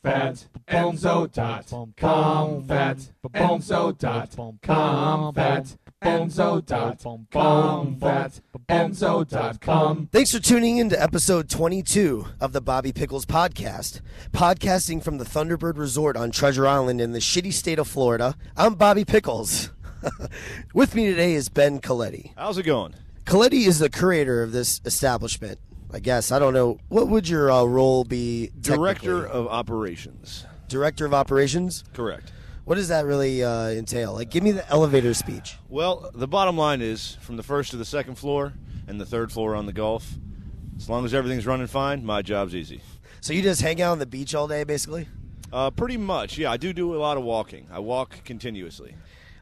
Enzo.com, Enzo.com, Enzo.com. Thanks for tuning in to episode 22 of the Bobby Pickles podcast. Podcasting from the Thunderbird Resort on Treasure Island in the shitty state of Florida, I'm Bobby Pickles. With me today is Ben Coletti. How's it going? Coletti is the curator of this establishment, I guess. I don't know. What would your role be? Director of Operations. Director of Operations? Correct. What does that really entail? Like, give me the elevator speech. Well, the bottom line is, from the first to the second floor and the third floor on the Gulf, as long as everything's running fine, my job's easy. So you just hang out on the beach all day, basically? Pretty much, yeah. I do a lot of walking. I walk continuously.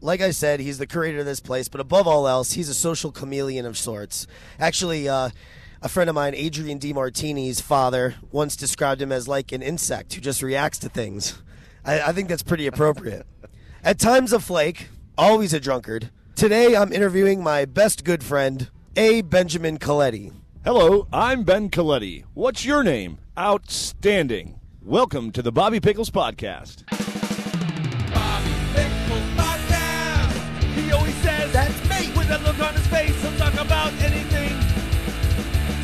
Like I said, he's the curator of this place, but above all else, he's a social chameleon of sorts. Actually, a friend of mine, Adrian DiMartini's father, once described him as like an insect who just reacts to things. I think that's pretty appropriate. At times a flake, always a drunkard. Today I'm interviewing my best good friend, A. Benjamin Coletti. Hello, I'm Ben Coletti. What's your name? Outstanding. Welcome to the Bobby Pickles podcast. Bobby Pickles podcast. He always says, that's me. With that look on his face, he'll talk about anything.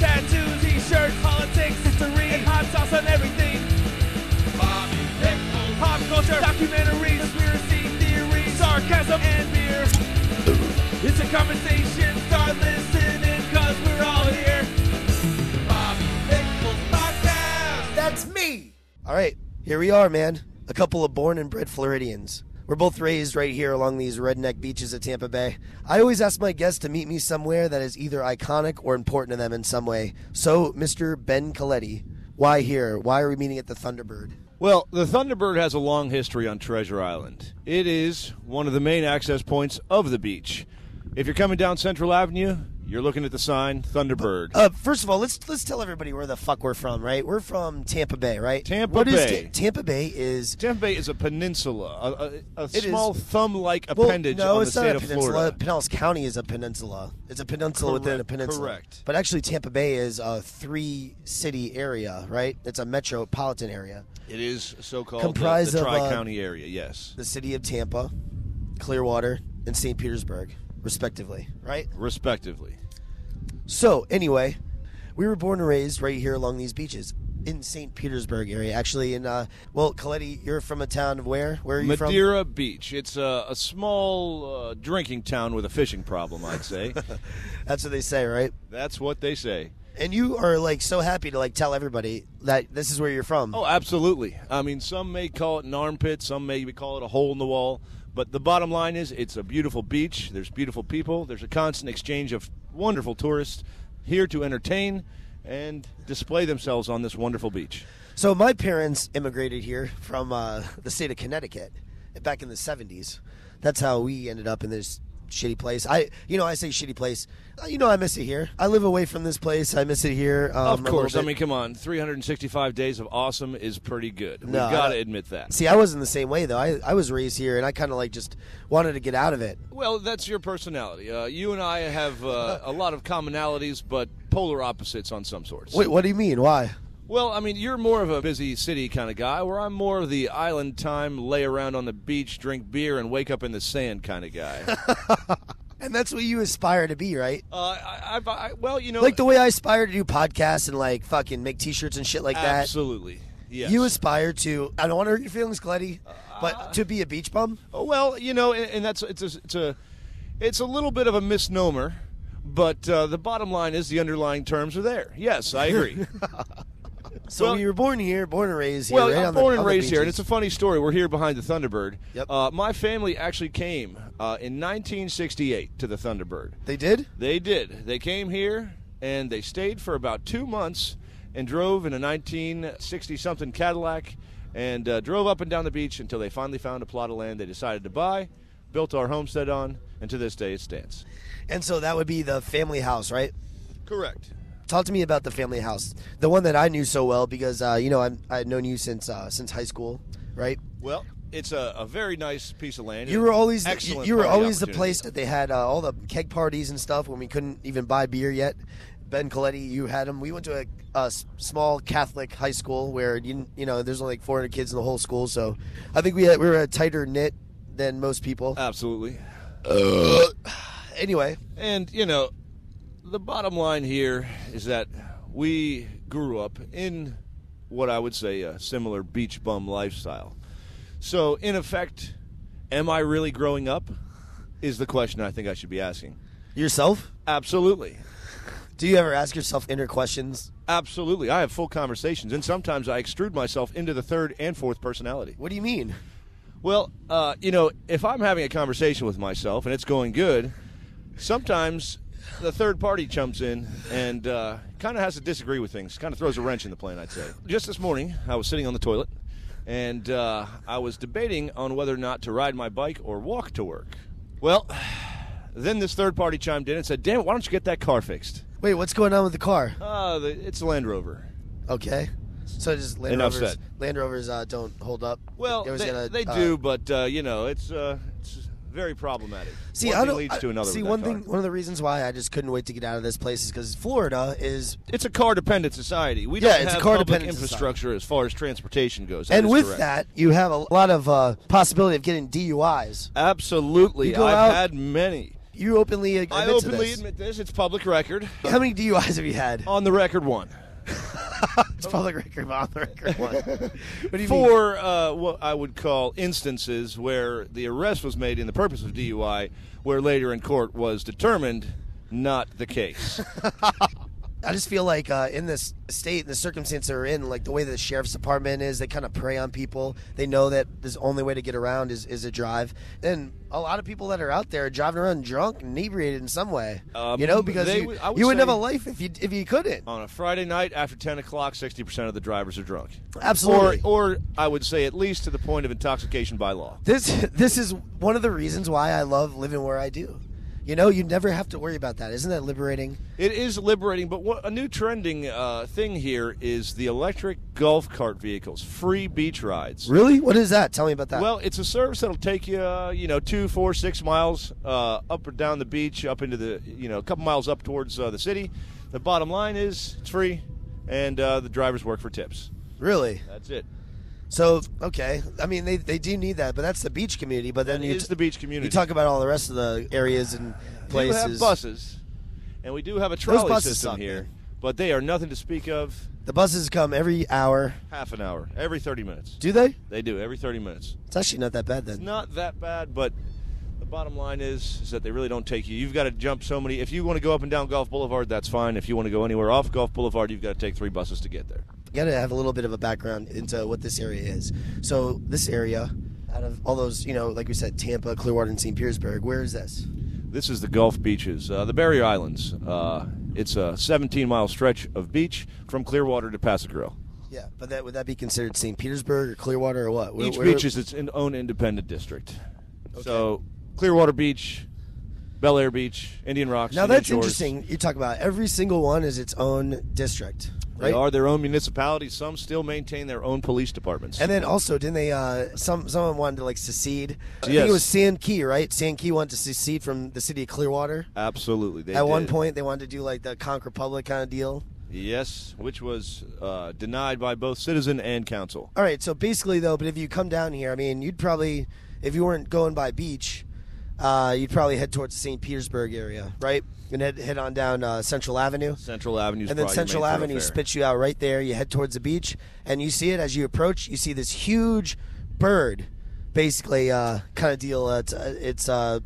Tattoos, t-shirts, politics, history, and hot sauce on everything. Bobby Pickles. Pop culture, documentaries, conspiracy theories, sarcasm, and beer. It's a conversation, start listening, cause we're all here. Bobby Pickles podcast. That's me! All right, here we are, man. A couple of born and bred Floridians. We're both raised right here along these redneck beaches at Tampa Bay. I always ask my guests to meet me somewhere that is either iconic or important to them in some way. So, Mr. Ben Coletti, why here? Why are we meeting at the Thunderbird? Well, the Thunderbird has a long history on Treasure Island. It is one of the main access points of the beach. If you're coming down Central Avenue, you're looking at the sign, Thunderbird. First of all, let's tell everybody where the fuck we're from, right? We're from Tampa Bay, right? Tampa Bay. Tampa Bay is a peninsula, a small thumb-like appendage no, on it's the not state a of peninsula. Florida. Pinellas County is a peninsula. It's a peninsula within a peninsula. Correct. But actually, Tampa Bay is a three-city area, right? It's a metropolitan area. It is so-called Comprised the of, Tri-County area, yes. The city of Tampa, Clearwater, and St. Petersburg, respectively, right? Respectively. So, anyway, we were born and raised right here along these beaches in St. Petersburg area. Actually, Coletti, you're from a town of where? Where are you from? Madeira Beach. It's a small drinking town with a fishing problem, I'd say. That's what they say, right? That's what they say. And you are, like, so happy to, like, tell everybody that this is where you're from. Oh, absolutely. I mean, some may call it an armpit, some may call it a hole in the wall. But the bottom line is it's a beautiful beach. There's beautiful people. There's a constant exchange of wonderful tourists here to entertain and display themselves on this wonderful beach. So my parents immigrated here from the state of Connecticut back in the 70s. That's how we ended up in this shitty place. I say shitty place. I miss it here. I live away from this place. I miss it here. Of course. I mean, come on. 365 days of awesome is pretty good. We've got to admit that. See, I wasn't the same way, though. I was raised here, and I kind of like just wanted to get out of it. Well, that's your personality. You and I have a lot of commonalities, but polar opposites on some sorts. Wait, what do you mean? Why? Well, I mean, you're more of a busy city kind of guy, where I'm more of the island time, lay around on the beach, drink beer, and wake up in the sand kind of guy. And that's what you aspire to be, right? Well, you know, like the way I aspire to do podcasts and like fucking make T-shirts and shit like that. Absolutely, yes. You aspire to. I don't want to hurt your feelings, Coletti, but to be a beach bum. Well, you know, and that's it's a little bit of a misnomer, but the bottom line is the underlying terms are there. Yes, I agree. So you were born here, born and raised here. Well, right? I'm born and raised here, and it's a funny story. We're here behind the Thunderbird. Yep. My family actually came in 1968 to the Thunderbird. They did? They did. They came here, and they stayed for about 2 months and drove in a 1960-something Cadillac and drove up and down the beach until they finally found a plot of land they decided to buy, built our homestead on, and to this day it stands. And so that would be the family house, right? Correct. Talk to me about the family house, the one that I knew so well because I've known you since high school, right? Well, it's a very nice piece of land. You were always excellent. You were always the place that they had all the keg parties and stuff when we couldn't even buy beer yet. Ben Coletti, you had him. We went to a small Catholic high school where there's only like 400 kids in the whole school. So I think we were a tighter knit than most people. Absolutely. Anyway, and the bottom line here is that we grew up in what I would say a similar beach bum lifestyle. So in effect, am I really growing up? Is the question I think I should be asking. Yourself? Absolutely. Do you ever ask yourself inner questions? Absolutely. I have full conversations, and sometimes I extrude myself into the third and fourth personality. What do you mean? Well, if I'm having a conversation with myself and it's going good, sometimes the third party jumps in and kind of has to disagree with things, kind of throws a wrench in the plan, I'd say. Just this morning, I was sitting on the toilet, and I was debating on whether or not to ride my bike or walk to work. Well, then this third party chimed in and said, damn it, why don't you get that car fixed? Wait, what's going on with the car? It's a Land Rover. Okay. So just Land Enough Rovers, said. Land Rovers don't hold up? Well, they do, but, it's very problematic. See, one thing leads to another. See, one of the reasons why I just couldn't wait to get out of this place is because Florida is... It's a car-dependent society. We don't have public infrastructure as far as transportation goes. And with that, you have a lot of possibility of getting DUIs. Absolutely. I've had many. You openly admit to this. I openly admit this. It's public record. How many DUIs have you had? On the record, one. It's public record, but on the record, one. What do you For what I would call instances where the arrest was made in the purpose of DUI, where later in court was determined not the case. I just feel like in this state, the circumstance they're in, like the way the sheriff's department is, they kind of prey on people. They know that the only way to get around is a drive. And a lot of people that are out there are driving around drunk, inebriated in some way. Because you wouldn't have a life if you couldn't. On a Friday night after 10 o'clock, 60% of the drivers are drunk. Absolutely. Or I would say at least to the point of intoxication by law. This is one of the reasons why I love living where I do. You never have to worry about that. Isn't that liberating? It is liberating, but a new trending thing here is the electric golf cart vehicles, free beach rides. Really? What is that? Tell me about that. Well, it's a service that'll take you, 2, 4, 6 miles up or down the beach, up into the, a couple miles up towards the city. The bottom line is it's free, and the drivers work for tips. Really? That's it. So, okay. I mean, they do need that, but that's the beach community. But then it's the beach community. You talk about all the rest of the areas and places. We have buses, and we do have a trolley system here, but they are nothing to speak of. The buses come every hour. Half an hour. Every 30 minutes. Do they? They do, every 30 minutes. It's actually not that bad then. It's not that bad, but the bottom line is that they really don't take you. You've got to jump so many. If you want to go up and down Gulf Boulevard, that's fine. If you want to go anywhere off Gulf Boulevard, you've got to take 3 buses to get there. You got to have a little bit of a background into what this area is. So this area, out of all those, like we said, Tampa, Clearwater, and St. Petersburg, where is this? This is the Gulf beaches, the Barrier Islands. It's a 17-mile stretch of beach from Clearwater to Paso Grill. Yeah, but would that be considered St. Petersburg or Clearwater or what? Each beach is its own independent district. Okay. So Clearwater Beach, Bel Air Beach, Indian Rocks. Now that's interesting. You talk about every single one is its own district. Right? They are their own municipalities. Some still maintain their own police departments. And then also, didn't they? Someone wanted to secede. I think it was Sand Key, right? Sand Key wanted to secede from the city of Clearwater. Absolutely, At one point, they wanted to do the Conch Republic kind of deal. Yes, which was denied by both citizen and council. All right, so basically, though, but if you come down here, I mean, you'd probably, if you weren't going by beach, you'd probably head towards the St. Petersburg area, right? And head on down Central Avenue. Central Avenue, and then Central Avenue spits you out right there. You head towards the beach, and you see it as you approach. You see this huge bird, basically kind of deal. It's the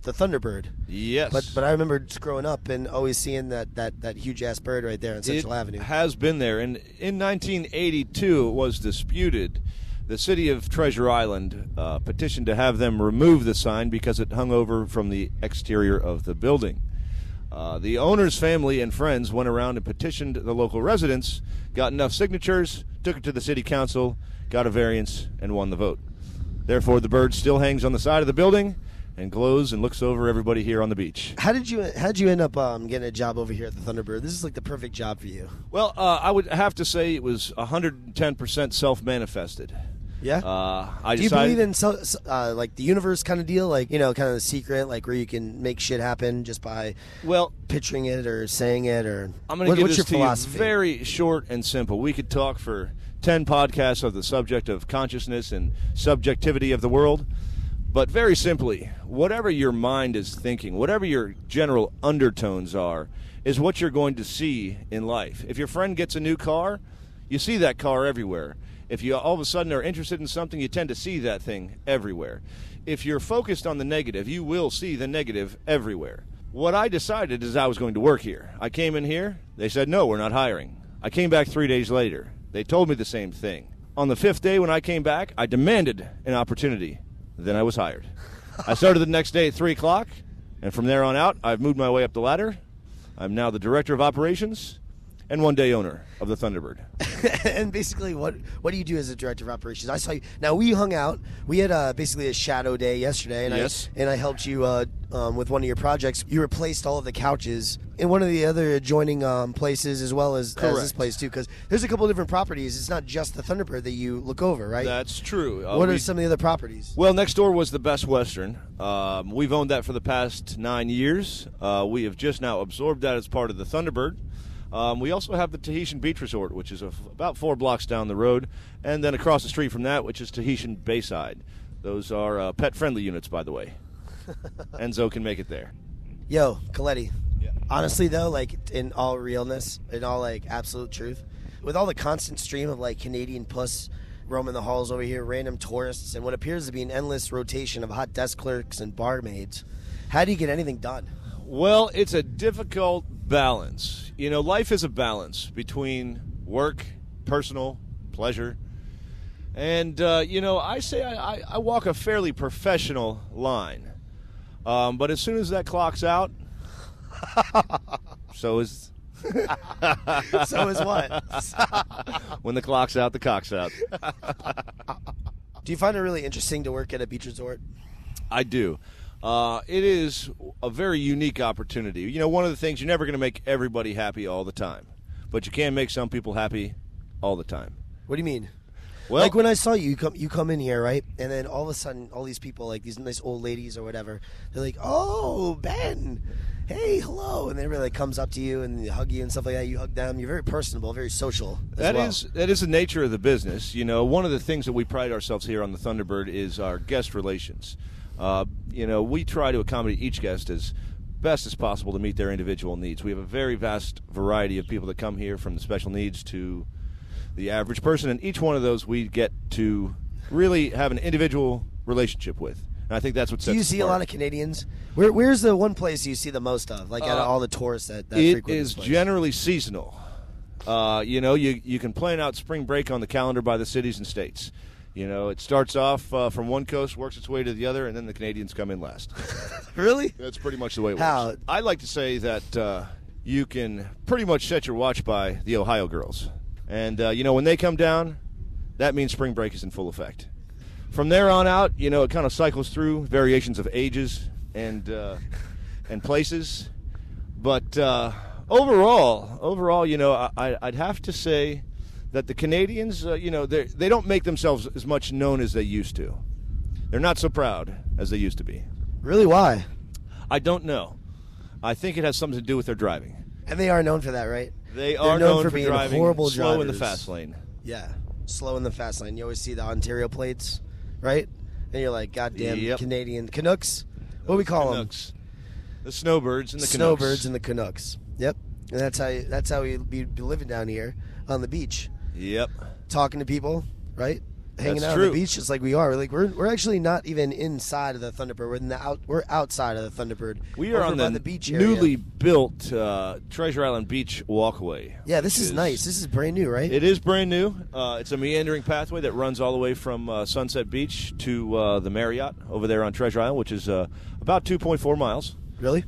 Thunderbird. Yes. But I remember just growing up and always seeing that huge ass bird right there on Central Avenue. It has been there, and in 1982 it was disputed. The city of Treasure Island petitioned to have them remove the sign because it hung over from the exterior of the building. The owner's family and friends went around and petitioned the local residents, got enough signatures, took it to the city council, got a variance, and won the vote. Therefore, the bird still hangs on the side of the building and glows and looks over everybody here on the beach. How'd you end up getting a job over here at the Thunderbird? This is the perfect job for you. Well, I would have to say it was 110% self-manifested. Yeah. I Do you decided, believe in like the universe kind of deal, like kind of the secret, like where you can make shit happen just by picturing it or saying it, or I'm going to give what's this your to philosophy? you very short and simple. We could talk for 10 podcasts of the subject of consciousness and subjectivity of the world, but very simply, whatever your mind is thinking, whatever your general undertones are, is what you're going to see in life. If your friend gets a new car, you see that car everywhere. If you all of a sudden are interested in something, you tend to see that thing everywhere. If you're focused on the negative, you will see the negative everywhere. What I decided is I was going to work here. I came in here. They said, no, we're not hiring. I came back 3 days later. They told me the same thing. On the 5th day when I came back, I demanded an opportunity. Then I was hired. I started the next day at 3 o'clock, and from there on out, I've moved my way up the ladder. I'm now the director of operations and one-day owner of the Thunderbird. And basically, what do you do as a director of operations? I saw you. Now, we hung out. We had basically a shadow day yesterday, and Yes. I helped you with one of your projects. You replaced all of the couches in one of the other adjoining places, as well as this place too, because there's a couple of different properties. It's not just the Thunderbird that you look over, right? That's true. What are some of the other properties? Well, next door was the Best Western. We've owned that for the past 9 years. We have just now absorbed that as part of the Thunderbird. We also have the Tahitian Beach Resort, which is about 4 blocks down the road, and then across the street from that, which is Tahitian Bayside. Those are pet-friendly units, by the way. Enzo can make it there. Yo, Coletti. Yeah. Honestly, though, like in all realness, in all like absolute truth, with all the constant stream of like Canadian puss roaming the halls over here, random tourists, and what appears to be an endless rotation of hot desk clerks and barmaids, how do you get anything done? Well, it's a difficult balance. You know, life is a balance between work, personal, pleasure. And, I say I walk a fairly professional line. But as soon as that clock's out, so is... So is what? When the clock's out, the cock's out. Do you find it really interesting to work at a beach resort? I do. It is a very unique opportunity. You know, one of the things, you're never going to make everybody happy all the time, but you can make some people happy all the time. What do you mean? Well, like when I saw you come in here, right? And then all of a sudden, all these people, like these nice old ladies or whatever, they're like, "Oh, Ben, hey, hello," and everybody like comes up to you and they hug you and stuff like that. You hug them. You're very personable, very social. That is the nature of the business. You know, one of the things that we pride ourselves here on the Thunderbird is our guest relations. We try to accommodate each guest as best as possible to meet their individual needs. We have a very vast variety of people that come here, from the special needs to the average person, and each one of those we get to really have an individual relationship with. And I think that's what sets us apart. Do you see a lot of Canadians? Where's the one place you see the most of, like out of all the tourists that frequent It this is place? generally seasonal. You can plan out spring break on the calendar by the cities and states. You know, it starts off from one coast, works its way to the other, and then the Canadians come in last. Really? That's pretty much the way it How? works. I like to say that you can pretty much set your watch by the Ohio girls. And, when they come down, that means spring break is in full effect. From there on out, it kind of cycles through variations of ages and places. But overall, I'd have to say that the Canadians, they don't make themselves as much known as they used to. They're not so proud as they used to be. Really? Why? I don't know. I think it has something to do with their driving. And they are known for that, right? They They're are known for being driving horrible slow in the drivers. fast lane. Yeah, slow in the fast lane. You always see the Ontario plates, right? And you're like, goddamn Yep. Canadian Canucks. What do we call Canucks. The snowbirds and the them? Canucks. Snowbirds and the Canucks. Yep. And that's how we be living down here on the beach, Yep. talking to people, right? Hanging That's out true. on the beach just like we are. We're actually not even inside of the Thunderbird. We're outside of the Thunderbird. We are over on by the beach area. newly built Treasure Island Beach walkway. Yeah, this which is nice. This is brand new, right? It is brand new. It's a meandering pathway that runs all the way from Sunset Beach to the Marriott over there on Treasure Island, which is about 2.4 miles. Really?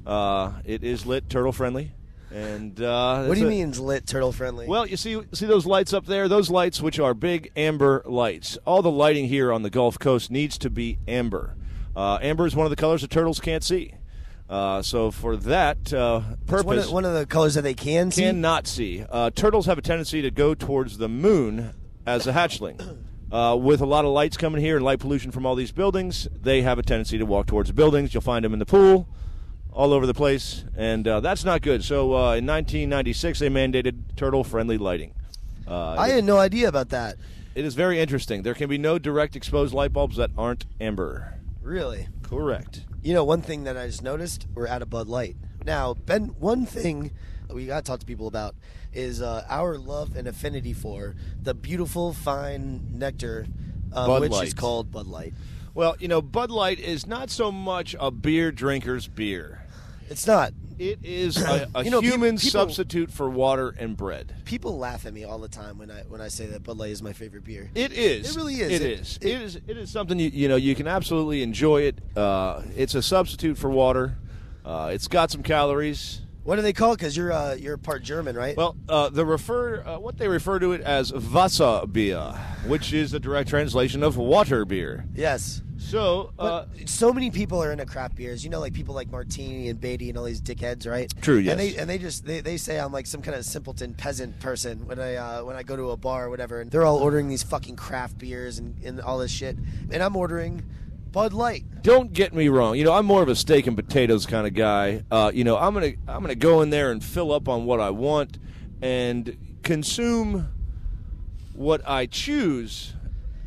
It is lit, turtle friendly. And What do you mean it's lit, turtle friendly? Well, you see those lights up there? Those lights, which are big amber lights. All the lighting here on the Gulf Coast needs to be amber. Amber is one of the colors that turtles can't see. So for that purpose, it's one of the colors that they cannot see. Turtles have a tendency to go towards the moon as a hatchling. With a lot of lights coming here and light pollution from all these buildings, they have a tendency to walk towards the buildings. You'll find them in the pool, all over the place, and that's not good. So in 1996, they mandated turtle-friendly lighting. I had no idea about that. It is very interesting. There can be no direct exposed light bulbs that aren't amber. Really? Correct. You know, one thing that I just noticed, we're out of Bud Light. Now, Ben, one thing we got to talk to people about is our love and affinity for the beautiful, fine nectar, which Light. is called Bud Light. Well, you know, Bud Light is not so much a beer drinker's beer. It's not. It is a You know, human people- substitute for water and bread. People laugh at me all the time when I say that Bud Light is my favorite beer. It is. It really is. It is something you can absolutely enjoy it. It's a substitute for water. It's got some calories. What do they call it? Because you're part German, right? Well, what they refer to it as Wasserbier, which is the direct translation of water beer. Yes. So, But so many people are into craft beers. You know, like people like Martini and Beatty and all these dickheads, right? True, yes. And they say I'm like some kind of simpleton peasant person when I go to a bar or whatever, and they're all ordering these fucking craft beers and all this shit, and I'm ordering Bud Light. don't get me wrong. You know, I'm more of a steak and potatoes kind of guy. You know, I'm gonna go in there and fill up on what I want and consume what I choose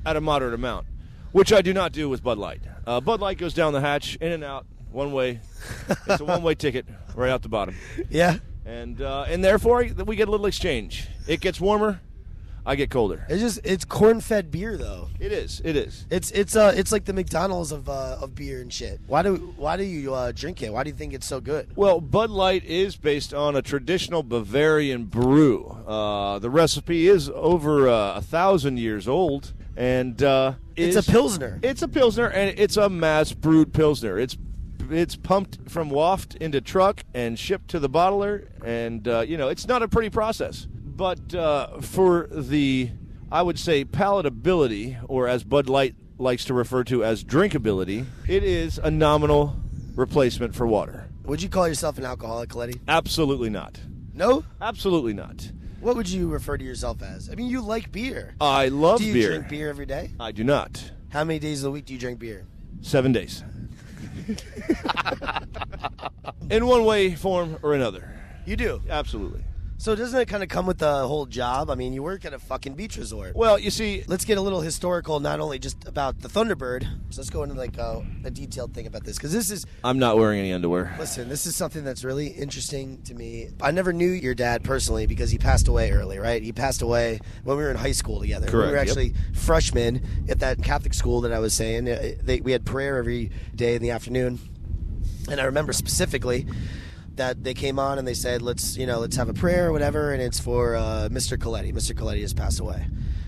at a moderate amount, which I do not do with Bud Light. Bud Light goes down the hatch, in and out, one way. It's a one-way ticket right out the bottom. Yeah. And therefore, we get a little exchange. It gets warmer, I get colder. It's corn-fed beer though. It is. It is. It's like the McDonald's of beer and shit. Why do you drink it? Why do you think it's so good? Well, Bud Light is based on a traditional Bavarian brew. The recipe is over 1,000 years old, and It's a pilsner. It's a pilsner, and it's a mass brewed pilsner. It's pumped from waft into truck and shipped to the bottler, and it's not a pretty process. But for the, I would say, palatability, or as Bud Light likes to refer to as drinkability, it is a nominal replacement for water. Would you call yourself an alcoholic, Coletti? Absolutely not. No? Absolutely not. What would you refer to yourself as? I mean, you like beer. I love Do you beer. drink beer every day? I do not. How many days of the week do you drink beer? 7 days. In one way, form, or another. You do. Absolutely. So doesn't it kind of come with the whole job? I mean, you work at a fucking beach resort. Well, you see, Let's get a little historical, not only just about the Thunderbird. So let's go into like a detailed thing about this, because this is, I'm not wearing any underwear. listen, this is something that's really interesting to me. I never knew your dad personally because he passed away early, right? He passed away when we were in high school together. Correct, We were yep. actually freshmen at that Catholic school that I was saying. We had prayer every day in the afternoon, and I remember specifically that they came on and they said, let's have a prayer or whatever, and it's for Mr. Coletti. Mr. Coletti has passed away.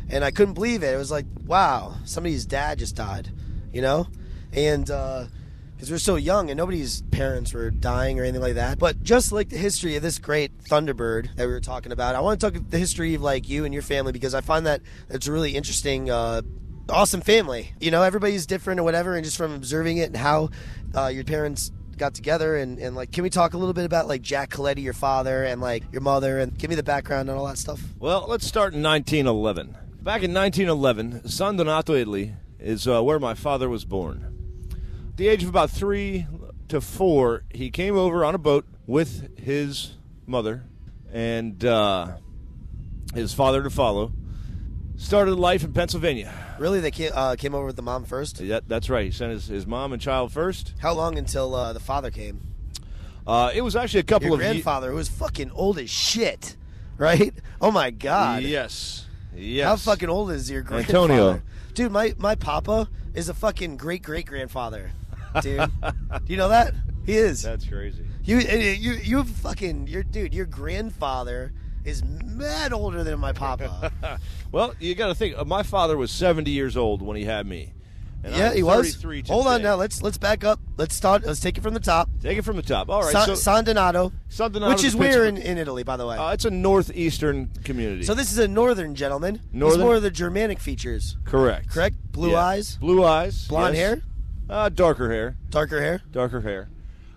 And I couldn't believe it. It was like, wow, somebody's dad just died, And because we're so young and nobody's parents were dying or anything like that. But just like the history of this great Thunderbird that we were talking about, I want to talk the history of like you and your family, because I find that it's a really interesting awesome family. Everybody's different or whatever, and just from observing it and how your parents got together and like, can we talk a little bit about like Jack Coletti, your father, and like your mother, and give me the background and all that stuff? Well, let's start in 1911. Back in 1911, San Donato, Italy, is where my father was born. At the age of about 3 to 4, he came over on a boat with his mother and his father to follow. Started life in Pennsylvania. Really? They came over with the mom first? Yeah, that's right. He sent his mom and child first. How long until the father came? It was actually a couple Your of grandfather, who was fucking old as shit, right? Oh my god. Yes. How fucking old is your grandfather? Antonio. Dude, my papa is a fucking great-great-grandfather. Dude. Do you know that? He is. That's crazy. You fucking, your grandfather is mad older than my papa. Well, you got to think. My father was 70 years old when he had me. And Yeah, I'm he was. 33 Hold on today. now. Let's back up. Let's take it from the top. Take it from the top. All right. San Donato, San Donato which to is where Pittsburgh. in Italy, by the way. It's a northeastern community. So this is a northern gentleman. Northern? He's more of the Germanic features. Correct. Blue Yeah. eyes, Blue eyes. blonde yes. hair, Darker hair. darker hair. Darker hair.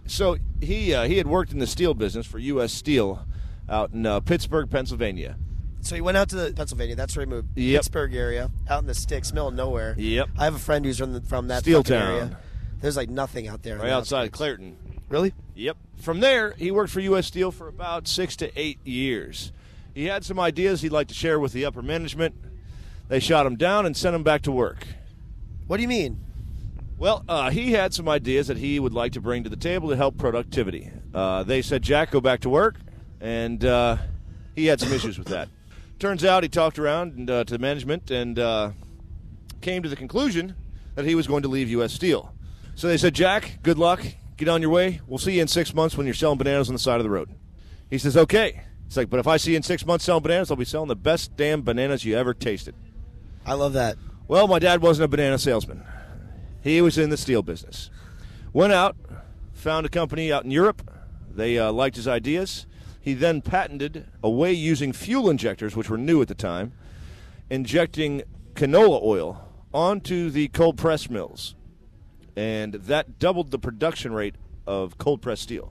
So he had worked in the steel business for U.S. Steel out in Pittsburgh, Pennsylvania. So he went out to the Pennsylvania. That's where he moved. Yep. Pittsburgh area, out in the sticks, middle of nowhere. Yep. I have a friend who's from that Steel fucking town. area. There's like nothing out there. Right outside of Clairton. Really? Yep. From there, he worked for U.S. Steel for about 6 to 8 years. He had some ideas he'd like to share with the upper management. They shot him down and sent him back to work. What do you mean? Well, he had some ideas that he would like to bring to the table to help productivity. They said, Jack, go back to work, and he had some issues with that. Turns out he talked around to the management and came to the conclusion that he was going to leave U.S. Steel. So they said, Jack, good luck. Get on your way. We'll see you in 6 months when you're selling bananas on the side of the road. He says, okay. It's like, but if I see you in 6 months selling bananas, I'll be selling the best damn bananas you ever tasted. I love that. Well, my dad wasn't a banana salesman. He was in the steel business. Went out, found a company out in Europe. They liked his ideas. He then patented a way using fuel injectors, which were new at the time, injecting canola oil onto the cold press mills. And that doubled the production rate of cold press steel.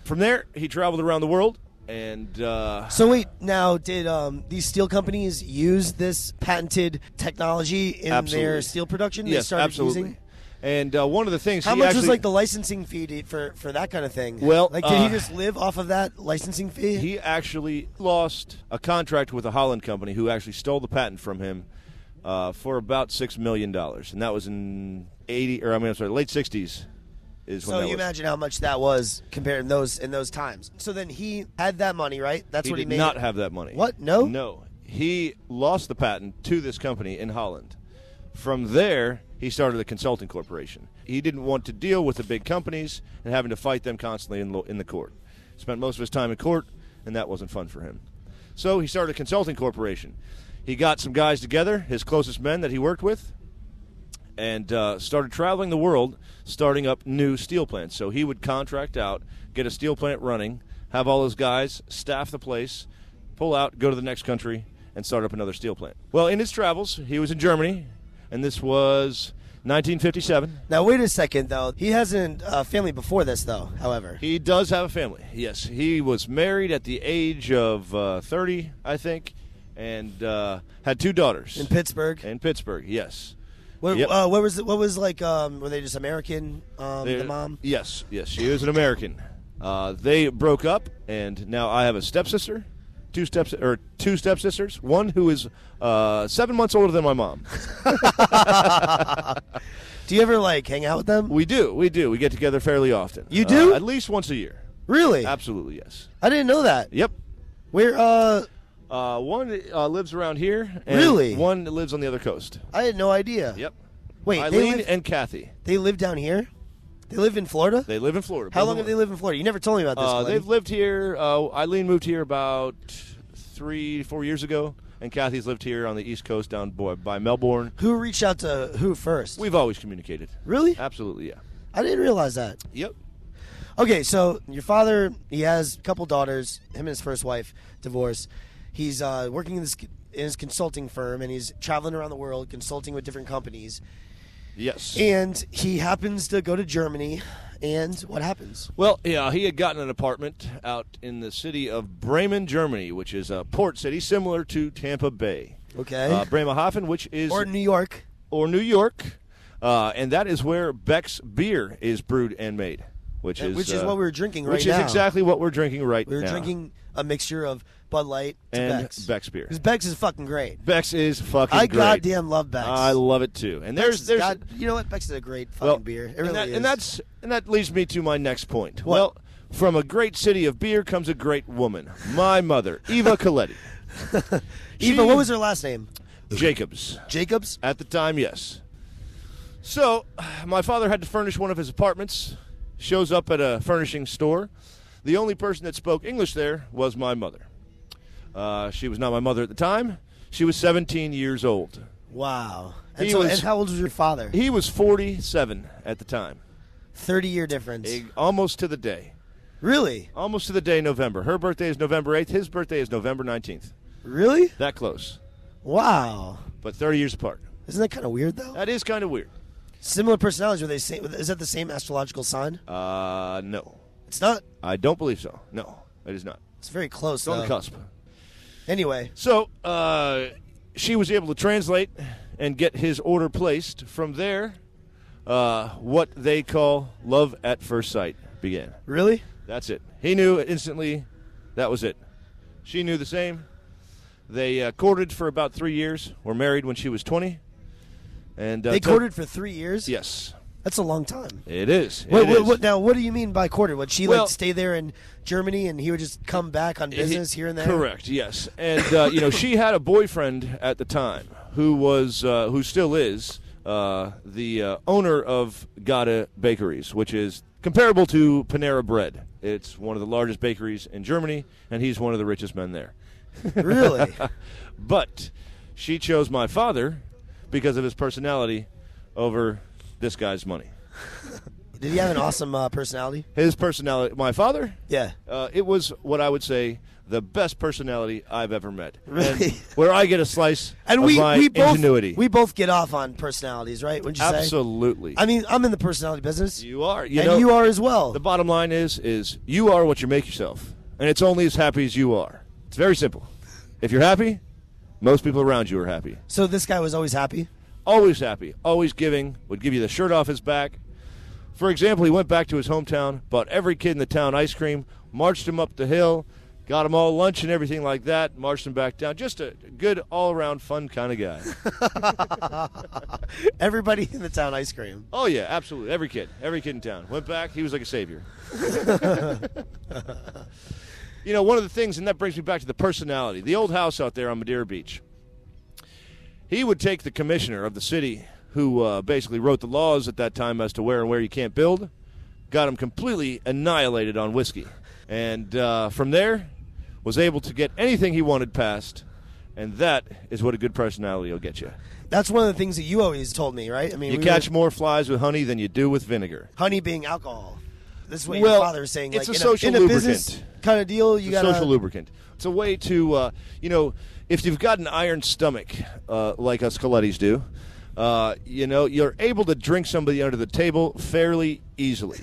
From there, he traveled around the world. And so wait, now did these steel companies use this patented technology in their steel production? Yes, they started absolutely. Using? And one of the things how much was like the licensing fee for that kind of thing? Well, like did he just live off of that licensing fee? He actually lost a contract with a Holland company who actually stole the patent from him for about $6 million, and that was in late '60s. So you imagine how much that was compared in those times. So then he had that money, right? That's what he made. He did not have that money. What? No? No. He lost the patent to this company in Holland. From there, he started a consulting corporation. He didn't want to deal with the big companies and having to fight them constantly in the court. Spent most of his time in court, and that wasn't fun for him. So he started a consulting corporation. He got some guys together, his closest men that he worked with, and started traveling the world, starting up new steel plants. So he would contract out, get a steel plant running, have all his guys staff the place, pull out, go to the next country, and start up another steel plant. Well, in his travels, he was in Germany, and this was 1957. Now, wait a second, though. He hasn't family before this, though, however. He does have a family, yes. He was married at the age of 30, I think, and had 2 daughters. In Pittsburgh? In Pittsburgh, yes. What Yep. was like? Were they just American? The mom. Yes. She was an American. They broke up, and now I have a stepsister, two stepsisters. One who is 7 months older than my mom. Do you ever like hang out with them? We do. We get together fairly often. You do? At least once a year. Really? Absolutely, yes. I didn't know that. Yep. Where? One lives around here. And Really? One lives on the other coast. I had no idea. Yep. Wait, Eileen and Kathy. They live down here? They live in Florida? They live in Florida. How long have they lived in Florida? You never told me about this. Glenn. They've lived here. Eileen moved here about 3-4 years ago, and Kathy's lived here on the East Coast down by Melbourne. Who reached out to who first? We've always communicated. Really? Absolutely, yeah. I didn't realize that. Yep. Okay, so your father, he has a couple daughters, him and his first wife, divorced. He's working in his consulting firm, and he's traveling around the world consulting with different companies. Yes. And he happens to go to Germany, and what happens? Well, yeah, he had gotten an apartment out in the city of Bremen, Germany, which is a port city similar to Tampa Bay. Okay. Bremerhaven, which is... Or New York. Or New York. And that is where Beck's beer is brewed and made. Which is what we're drinking right now. Which is exactly what we're drinking right now. We're drinking a mixture of Bud Light and Beck's beer. Because Beck's is fucking great. Beck's is fucking great. I goddamn love Beck's. I love it too. And there's you know what? Beck's is a great fucking beer. It really is. And that leads me to my next point. What? Well, from a great city of beer comes a great woman. My mother, Eva Coletti. Eva, what was her last name? Jacobs. Jacobs? At the time, yes. So, my father had to furnish one of his apartments. Shows up at a furnishing store. The only person that spoke English there was my mother. She was not my mother at the time. She was 17 years old. Wow. And how old was your father? He was 47 at the time. 30-year difference. Almost to the day. Really? Almost to the day, November. Her birthday is November 8th. His birthday is November 19th. Really? That close. Wow. But 30 years apart. Isn't that kind of weird, though? That is kind of weird. Similar personalities. Were they same? Is that the same astrological sign? No. It's not? I don't believe so. No, it is not. It's very close, It's on the cusp. Anyway. So she was able to translate and get his order placed. From there, what they call love at first sight began. Really? That's it. He knew instantly that was it. She knew the same. They courted for about 3 years. Were married when she was 20. And they courted for 3 years? Yes. That's a long time. It is. Now, what do you mean by courted? Would she stay there in Germany and he would just come back on business here and there? Correct, yes. And, she had a boyfriend at the time who still is the owner of Gouda Bakeries, which is comparable to Panera Bread. It's one of the largest bakeries in Germany, and he's one of the richest men there. Really? But she chose my father because of his personality over this guy's money. Did he have an awesome personality? His personality, my father? Yeah. It was what I would say the best personality I've ever met. Really? And where I get a slice and of my ingenuity. We both get off on personalities, right? Wouldn't you say? Absolutely. I mean, I'm in the personality business. You are. You are as well. The bottom line is you are what you make yourself. And it's only as happy as you are. It's very simple. If you're happy, most people around you are happy. So this guy was always happy? Always happy. Always giving. Would give you the shirt off his back. For example, he went back to his hometown, bought every kid in the town ice cream, marched him up the hill, got them all lunch and everything like that, marched them back down. Just a good, all-around, fun kind of guy. Everybody in the town ice cream. Oh, yeah, absolutely. Every kid in town. Went back, he was like a savior. One of the things, and that brings me back to the personality, the old house out there on Madeira Beach. He would take the commissioner of the city, who basically wrote the laws at that time as to where and where you can't build, got him completely annihilated on whiskey. And from there, was able to get anything he wanted passed, and that is what a good personality will get you. That's one of the things that you always told me, right? I mean, you catch more flies with honey than you do with vinegar. Honey being alcohol. This is what your father is saying. It's like, a social in lubricant. Business kind of deal, you got social lubricant. It's a way to, if you've got an iron stomach, like us Colettis do, you're able to drink somebody under the table fairly easily.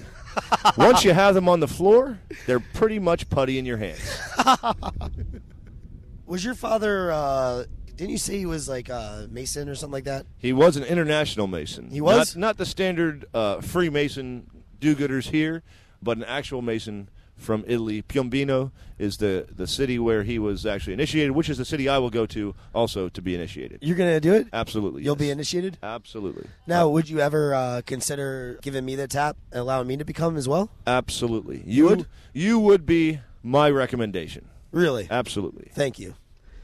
Once you have them on the floor, they're pretty much putty in your hands. Was your father, didn't you say he was like a Mason or something like that? He was an international Mason. He was? Not the standard Freemason do-gooders here, but an actual Mason from Italy. Piombino is the city where he was actually initiated, which is the city I will go to also to be initiated. You're going to do it? Absolutely. You'll yes. be initiated? Absolutely. Now, would you ever consider giving me the tap and allowing me to become as well? Absolutely. You would be my recommendation. Really? Absolutely. Thank you.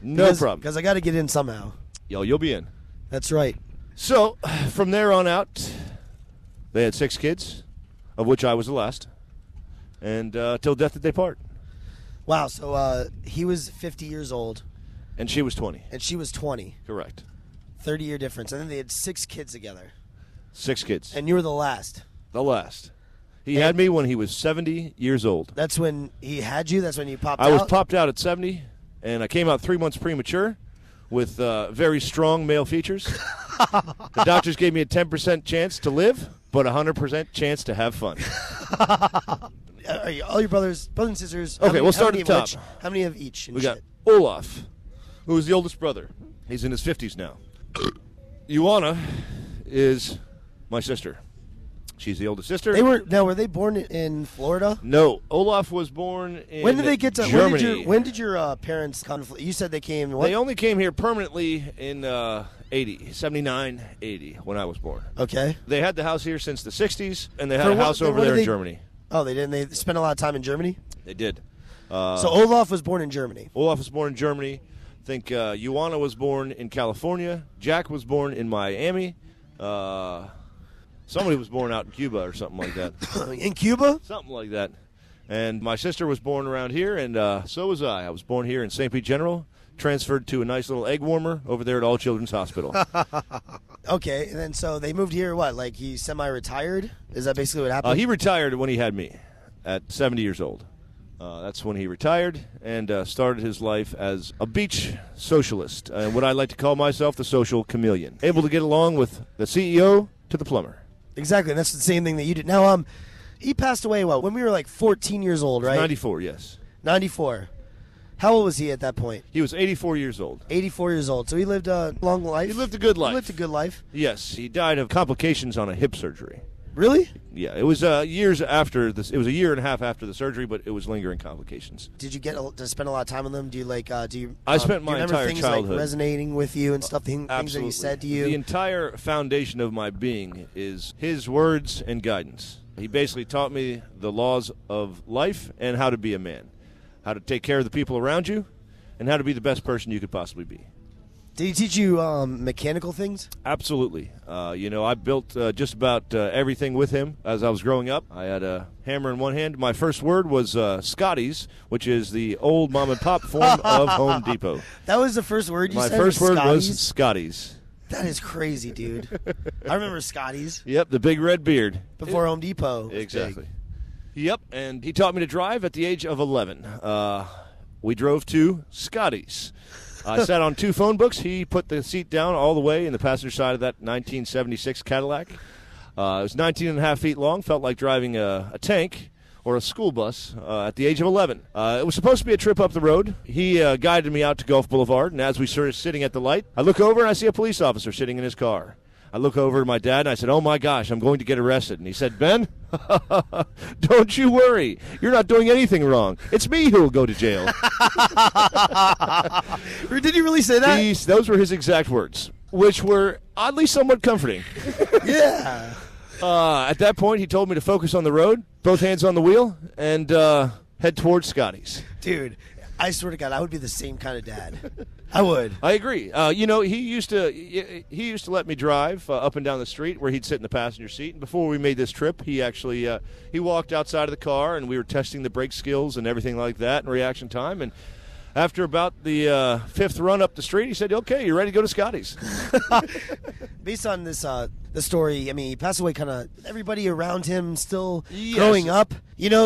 No problem. Because I got to get in somehow. You'll be in. That's right. So, from there on out, they had 6 kids, of which I was the last. And till death did they part. Wow, so he was 50 years old. And she was 20. And she was 20. Correct. 30-year difference. And then they had 6 kids together. 6 kids. And you were the last. The last. He had me when he was 70 years old. That's when he had you? That's when you popped out? I was popped out at 70, and I came out 3 months premature with very strong male features. The doctors gave me a 10% chance to live, but a 100% chance to have fun. All your brothers and sisters. Okay, we'll start at the top. How many of each? We got Olaf, who is the oldest brother. He's in his 50s now. Ioana is my sister. She's the oldest sister. Were they born in Florida? No, Olaf was born in When did they get to Germany. When did your parents come? You said they came. What? They only came here permanently in 79, 80 when I was born. Okay. They had the house here since the 60s, and they had a house over there in Germany. Oh, they didn't. They spent a lot of time in Germany. They did. So Olaf was born in Germany. Olaf was born in Germany. I think Ioana was born in California. Jack was born in Miami. Somebody was born out in Cuba or something like that. In Cuba? Something like that. And my sister was born around here, and so was I. I was born here in St. Pete General, transferred to a nice little egg warmer over there at All Children's Hospital. Okay, and then so they moved here, what, like he semi-retired? Is that basically what happened? He retired when he had me at 70 years old. That's when he retired and started his life as a beach socialist, what I like to call myself the social chameleon, able to get along with the CEO to the plumber. Exactly, and that's the same thing that you did. Now, he passed away, when we were like 14 years old, right? 94, yes. 94. How old was he at that point? He was 84 years old. 84 years old. So he lived a long life? He lived a good life. He lived a good life? Yes, he died of complications on a hip surgery. Really? Yeah, it was years after this. It was a year and a half after the surgery, but it was lingering complications. Did you get to spend a lot of time with him? Do you like? I spent my do you remember entire things childhood like resonating with you and stuff. Things that he said to you. The entire foundation of my being is his words and guidance. He basically taught me the laws of life and how to be a man, how to take care of the people around you, and how to be the best person you could possibly be. Did he teach you mechanical things? Absolutely. I built just about everything with him as I was growing up. I had a hammer in one hand. My first word was Scotty's, which is the old mom-and-pop form of Home Depot. That was the first word you said? My first word Scotty's? was Scotty's. That is crazy, dude. I remember Scotty's. Yep, the big red beard. Before Home Depot. Exactly. Yep, and he taught me to drive at the age of 11. We drove to Scotty's. I sat on 2 phone books. He put the seat down all the way in the passenger side of that 1976 Cadillac. It was 19 and a half feet long. Felt like driving a tank or a school bus at the age of 11. It was supposed to be a trip up the road. He guided me out to Gulf Boulevard, and as we started sitting at the light, I look over and I see a police officer sitting in his car. I look over to my dad, and I said, "Oh, my gosh, I'm going to get arrested." And he said, "Ben, don't you worry. You're not doing anything wrong. It's me who will go to jail." Did he really say that? Those were his exact words, which were oddly somewhat comforting. Yeah. At that point, he told me to focus on the road, both hands on the wheel, and head towards Scotty's. Dude, I swear to God, I would be the same kind of dad. I would. I agree. He used to let me drive up and down the street where he'd sit in the passenger seat. And before we made this trip, he actually he walked outside of the car, and we were testing the brake skills and everything like that and reaction time. And after about the 5th run up the street, he said, "Okay, you ready to go to Scotty's?" Based on this, the story, I mean, he passed away kind of everybody around him still growing up,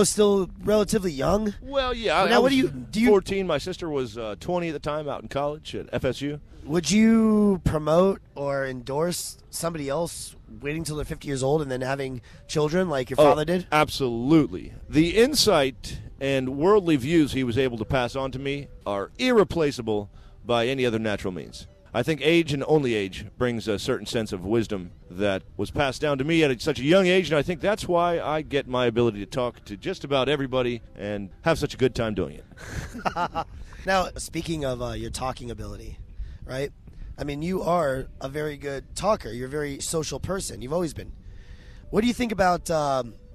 still relatively young. Well, yeah. Now, I was do you 14. My sister was 20 at the time out in college at FSU. Would you promote or endorse somebody else waiting till they're 50 years old and then having children like your father did? Absolutely. The insight and worldly views he was able to pass on to me are irreplaceable by any other natural means. I think age and only age brings a certain sense of wisdom that was passed down to me at such a young age, and I think that's why I get my ability to talk to just about everybody and have such a good time doing it. Now, speaking of your talking ability, right? I mean, you are a very good talker. You're a very social person. You've always been. What do you think about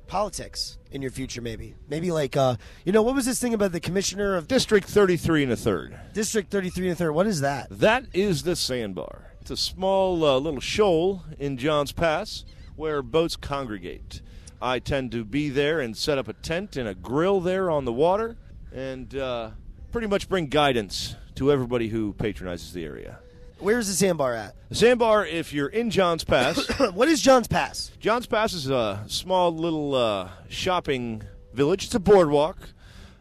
politics in your future, maybe? Maybe like, what was this thing about the commissioner of... District 33 1/3. District 33 1/3. What is that? That is the sandbar. It's a small little shoal in Johns Pass where boats congregate. I tend to be there and set up a tent and a grill there on the water and pretty much bring guidance to everybody who patronizes the area. Where's the sandbar at? The sandbar, if you're in Johns Pass... What is Johns Pass? Johns Pass is a small little shopping village. It's a boardwalk.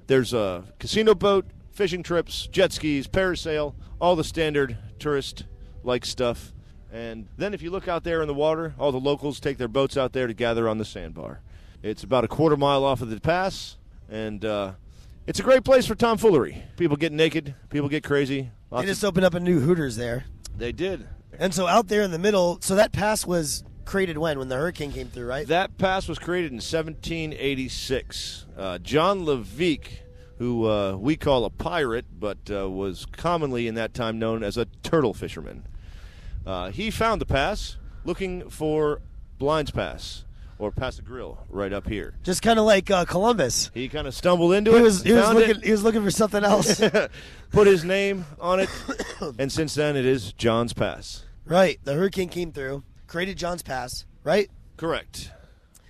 There's a casino boat, fishing trips, jet skis, parasail, all the standard tourist-like stuff. And then if you look out there in the water, all the locals take their boats out there to gather on the sandbar. It's about a quarter mile off of the pass, and it's a great place for tomfoolery. People get naked, people get crazy. They just opened up a new Hooters there. They did. And so out there in the middle, so that pass was created when the hurricane came through, right? That pass was created in 1786. John Levique, who we call a pirate, but was commonly in that time known as a turtle fisherman. He found the pass looking for Blind's Pass, or Pass the Grill, right up here. Just kind of like Columbus. He kind of stumbled into He it. was looking for something else. Put his name on it, and since then it is John's Pass. Right. The hurricane came through, created John's Pass, right? Correct.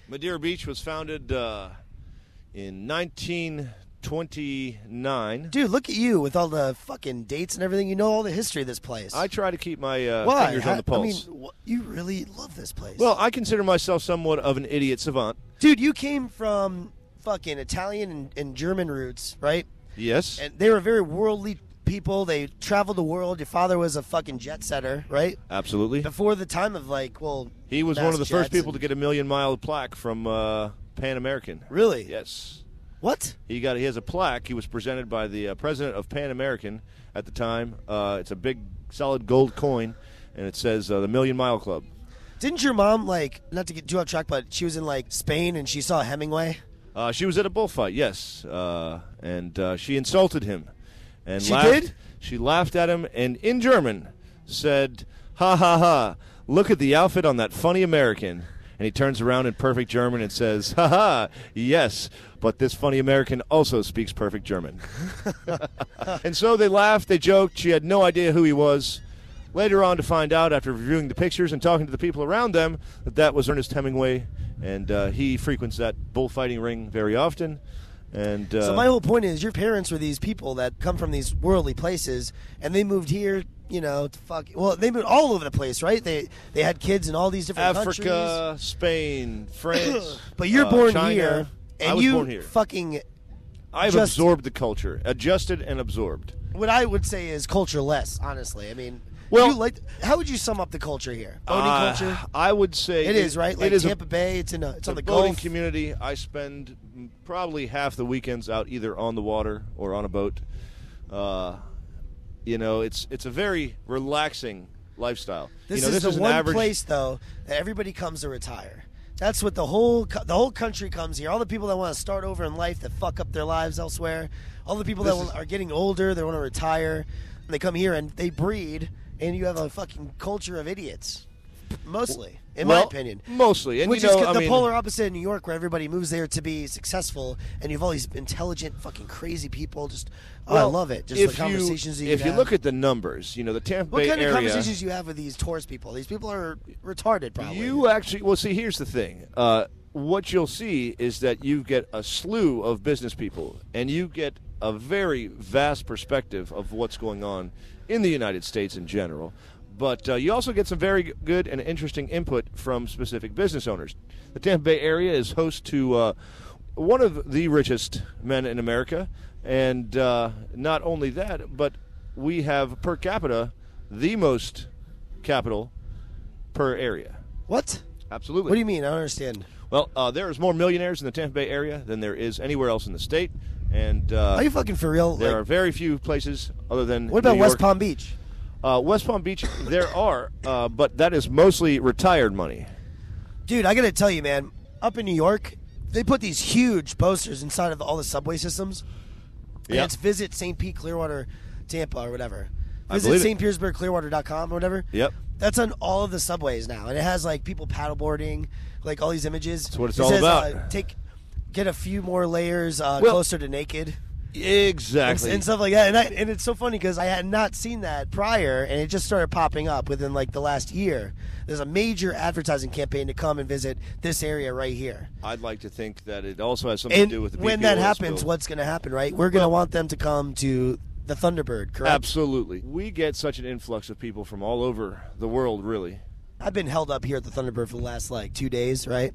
Madeira Beach was founded in 1929. Dude, look at you with all the fucking dates and everything. You know all the history of this place. I try to keep my fingers on the I pulse. mean, you really love this place. Well, I consider myself somewhat of an idiot savant. Dude, you came from fucking Italian and German roots, right? Yes. And they were very worldly people. They traveled the world. Your father was a fucking jet setter, right? Absolutely. Before the time of he was one of the first people to get a 1,000,000-mile plaque from Pan American. Really? Yes. What? He has a plaque. He was presented by the president of Pan American at the time. It's a big, solid gold coin, and it says the Million Mile Club. Didn't your mom, like, not to get too off track, but she was in, like, Spain and she saw Hemingway? She was at a bullfight, yes, and she insulted him. And She did? She laughed at him, and in German said, "Ha ha ha! Look at the outfit on that funny American." And he turns around in perfect German and says, "Ha ha! Yes, but this funny American also speaks perfect German." And so they laughed, they joked. She had no idea who he was. Later on, to find out after reviewing the pictures and talking to the people around them that was Ernest Hemingway, and he frequents that bullfighting ring very often. And so my whole point is, your parents were these people that come from these worldly places, and they moved here, you know, they moved all over the place, right? They had kids in all these different countries. Africa, Spain, France. But you're born China. here, and I was you born here. fucking I've absorbed the culture, adjusted and absorbed. What I would say is cultureless, honestly. I mean, well, how would you sum up the culture here? Boating culture? I would say it is, right? Like it is Tampa Bay, it's on the boating Gulf. community. I spend probably half the weekends out either on the water or on a boat. You know, it's a very relaxing lifestyle. This you know, is this the an one average place, though, that everybody comes to retire. That's what the whole country comes here. All the people that want to start over in life that fuck up their lives elsewhere. All the people are getting older, they want to retire, and they come here and they breed, and you have a fucking culture of idiots, mostly, in my opinion. Mostly, and which you know, is the polar opposite in New York, where everybody moves there to be successful, and you have all these intelligent, fucking crazy people. Just, I love it. Just the conversations if you look at the numbers, you know, the Tampa Bay area. What kind of conversations you have with these tourist people? These people are retarded, probably. You actually, well, see, here's the thing. What you'll see is that you get a slew of business people, and you get a very vast perspective of what's going on in the United States in general. But you also get some very good and interesting input from specific business owners. The Tampa Bay area is host to one of the richest men in America. And not only that, but we have per capita the most capital per area. What? Absolutely. What do you mean? I don't understand. Well, there's more millionaires in the Tampa Bay area than there is anywhere else in the state. And are you fucking for real? There are very few places other than What about New York. West Palm Beach? West Palm Beach, there are, but that is mostly retired money. Dude, I got to tell you, man, up in New York, they put these huge posters inside of all the subway systems. And it's visit St. Pete, Clearwater, Tampa, or whatever. Visit St. Petersburg, Clearwater.com or whatever. Yep. That's on all of the subways now. And it has, like, people paddleboarding, like, all these images. That's what it's all about. Get a few more layers closer to naked. Exactly. And stuff like that. And it's so funny because I had not seen that prior, and it just started popping up within, like, the last year. There's a major advertising campaign to come and visit this area right here. I'd like to think that it also has something to do with the when that happens, what's going to happen, right? We're going to want them to come to the Thunderbird, correct? Absolutely. We get such an influx of people from all over the world, really. I've been held up here at the Thunderbird for the last, 2 days, right?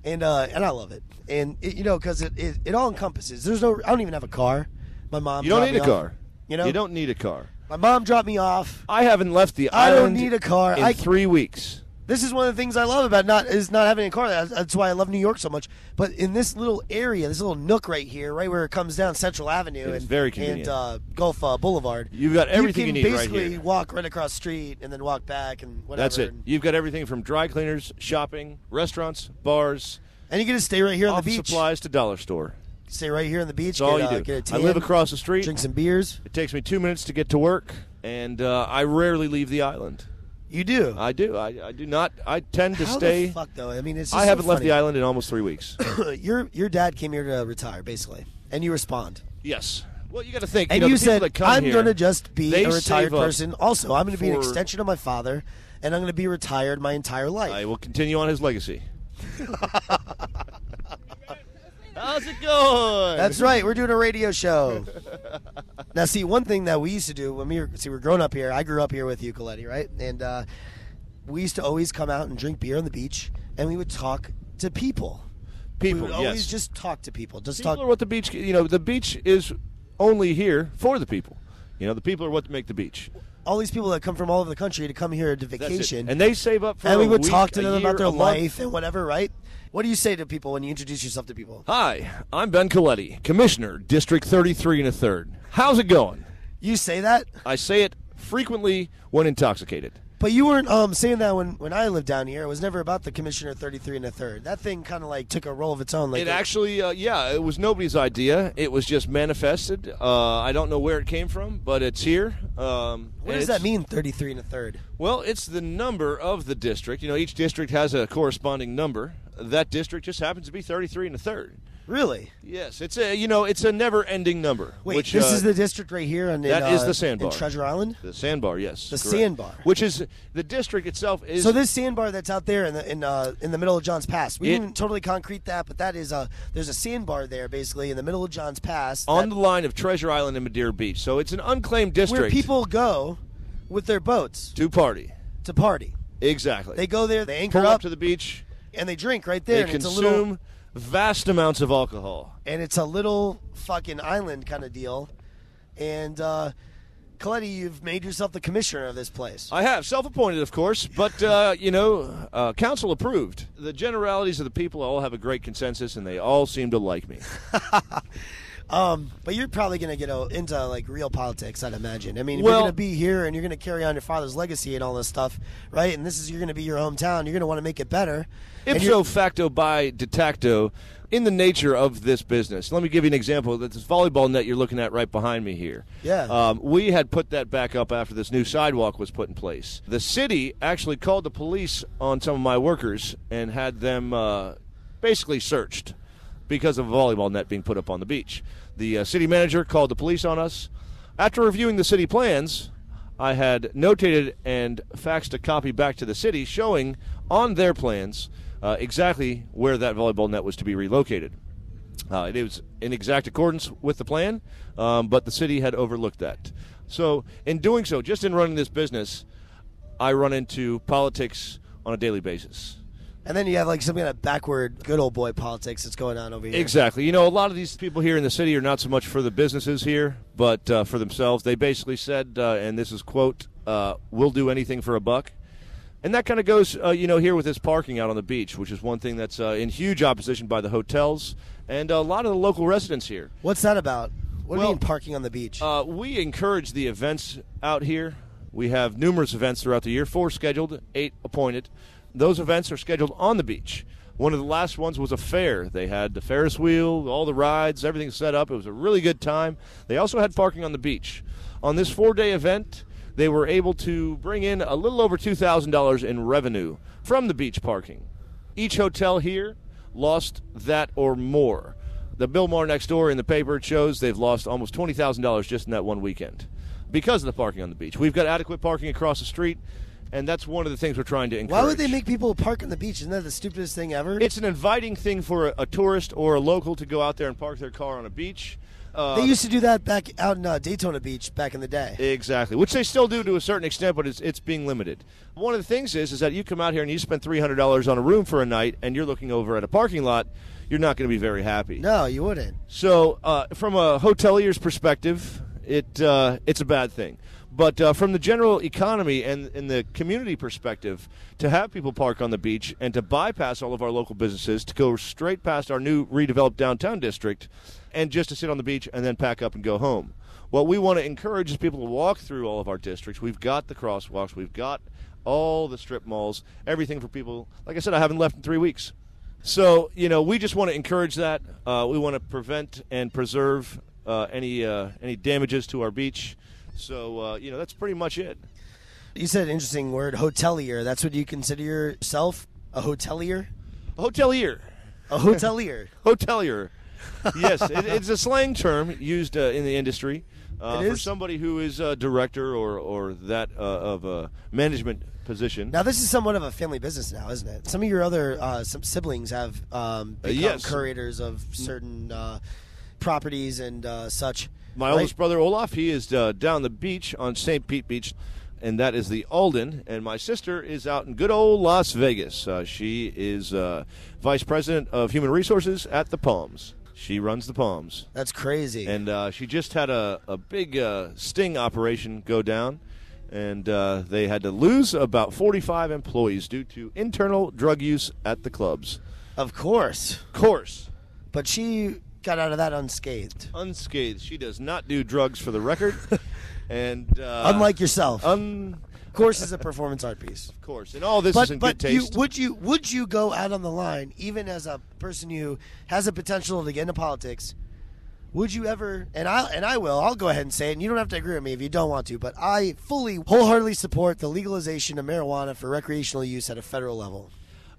And I love it. And, because it all encompasses. I don't even have a car. My mom You don't need a car. You know? You don't need a car. My mom dropped me off. I haven't left the I island don't need a car. in 3 weeks. This is one of the things I love about not having a car. That's why I love New York so much. But in this little area, this little nook right here, right where it comes down Central Avenue It's very convenient. and Gulf Boulevard, You've got everything you need right here. You can basically walk right across the street and then walk back and whatever. That's it. You've got everything from dry cleaners, shopping, restaurants, bars. And you can just stay right here on the office beach. supplies to dollar store. Stay right here on the beach. That's all you do. Get a tan, I live across the street. Drink some beers. It takes me 2 minutes to get to work, and I rarely leave the island. You do? I do. I do not. I tend to How stay. the fuck, though? I mean, it's just I haven't so left funny. the island in almost 3 weeks. Your dad came here to retire, basically, and you respond. Yes. Well, you got to think. And the you people said, that come I'm here, going to just be they a retired save up person. Also, I'm going to be an for- extension of my father, and I'm going to be retired my entire life. I will continue on his legacy. How's it going? That's right. We're doing a radio show. Now, see, one thing that we used to do when we were growing up here, I grew up here with you, Coletti, right? And we used to always come out and drink beer on the beach, and we would talk to people. We would always just talk to people. People are what the beach. The beach is only here for the people. The people are what make the beach. all these people that come from all over the country to come here to That's vacation. it. And they save up for And we a would week, talk to a them year, about their a month. life and whatever, right? What do you say to people when you introduce yourself to people? Hi, I'm Ben Coletti, Commissioner, District 33 and a third. How's it going? You say that? I say it frequently when intoxicated. But you weren't saying that when I lived down here. It was never about the Commissioner 33 and a third. That thing kind of like took a role of its own. Like It actually, it was nobody's idea. It was just manifested. I don't know where it came from, but it's here. What does that mean, 33 and a third? Well, it's the number of the district. You know, each district has a corresponding number. That district just happens to be 33 and a third. Really? Yes, it's a never-ending number. Wait, which, this is the district right here? That is the sandbar. In Treasure Island? The sandbar, yes. The correct. sandbar. Which is, the district itself is... So this sandbar that's out there in the middle of John's Pass, we didn't totally concrete that, but that is there's a sandbar there basically in the middle of John's Pass. on the line of Treasure Island and Madeira Beach. So it's an unclaimed district. where people go with their boats to party. to party. Exactly. They go there, they anchor pull up up, to the beach. and they drink right there. They and consume vast amounts of alcohol. it's a little fucking island kind of deal. And Coletti, you've made yourself the commissioner of this place. I have, self-appointed, of course, but, council approved. The generalities of the people all have a great consensus, and they all seem to like me. But you're probably going to get into like real politics, I'd imagine. I mean, if Well- you're going to be here and you're going to carry on your father's legacy and all this stuff, right? And you're going to be your hometown. You're going to want to make it better. And Ipso facto by de tacto, in the nature of this business. Let me give you an example. This volleyball net you're looking at right behind me here. Yeah. We had put that back up after this new sidewalk was put in place. The city actually called the police on some of my workers and had them basically searched because of a volleyball net being put up on the beach. The city manager called the police on us. After reviewing the city plans, I had notated and faxed a copy back to the city showing on their plans exactly where that volleyball net was to be relocated. It was in exact accordance with the plan, but the city had overlooked that. So in doing so, just in running this business, I run into politics on a daily basis. And then you have like some kind of backward good old boy politics that's going on over here. Exactly. You know, a lot of these people here in the city are not so much for the businesses here, but for themselves. They basically said, and this is quote, we'll do anything for a buck. And that kind of goes, here with this parking out on the beach, which is one thing that's in huge opposition by the hotels and a lot of the local residents here. What's that about? What do you Well, mean parking on the beach? We encourage the events out here. We have numerous events throughout the year, 4 scheduled, 8 appointed. Those events are scheduled on the beach. One of the last ones was a fair. They had the Ferris wheel, all the rides, everything set up. It was a really good time. They also had parking on the beach. On this 4-day event, they were able to bring in a little over $2,000 in revenue from the beach parking. Each hotel here lost that or more. The Bill Maher next door in the paper, it shows they've lost almost $20,000 just in that one weekend because of the parking on the beach. We've got adequate parking across the street, and that's one of the things we're trying to encourage. Why would they make people park on the beach? Isn't that the stupidest thing ever? It's an inviting thing for a tourist or a local to go out there and park their car on a beach. They used to do that back out in Daytona Beach back in the day. Exactly, which they still do to a certain extent, but it's being limited. One of the things is that you come out here and you spend $300 on a room for a night, and you're looking over at a parking lot, you're not going to be very happy. No, you wouldn't. So from a hotelier's perspective, it's a bad thing. But from the general economy and the community perspective, to have people park on the beach and to bypass all of our local businesses, to go straight past our new redeveloped downtown district, and just to sit on the beach and then pack up and go home. What we want to encourage is people to walk through all of our districts. We've got the crosswalks. We've got all the strip malls, everything for people. Like I said, I haven't left in 3 weeks. So, we just want to encourage that. We want to prevent and preserve any damages to our beach. So, that's pretty much it. You said an interesting word, hotelier. That's what you consider yourself? A hotelier? A hotelier. A hotelier. Hotelier. Yes, it's a slang term used in the industry It for is? somebody who is a director or that of a management position. Now, this is somewhat of a family business now, isn't it? Some of your other some siblings have become yes. curators of certain properties and such. My right? oldest brother, Olaf, he is down the beach on St. Pete Beach, and that is the Alden. And my sister is out in good old Las Vegas. She is Vice President of Human Resources at the Palms. She runs the Palms. That's crazy. And she just had a big sting operation go down, and they had to lose about 45 employees due to internal drug use at the clubs. Of course. But she got out of that unscathed. Unscathed. She does not do drugs, for the record. And unlike yourself. Of course, it's a performance art piece. Of course. And all this is in good taste. Would you go out on the line, even as a person who has a potential to get into politics? Would you ever, and I'll go ahead and say it, and you don't have to agree with me if you don't want to, but I wholeheartedly support the legalization of marijuana for recreational use at a federal level.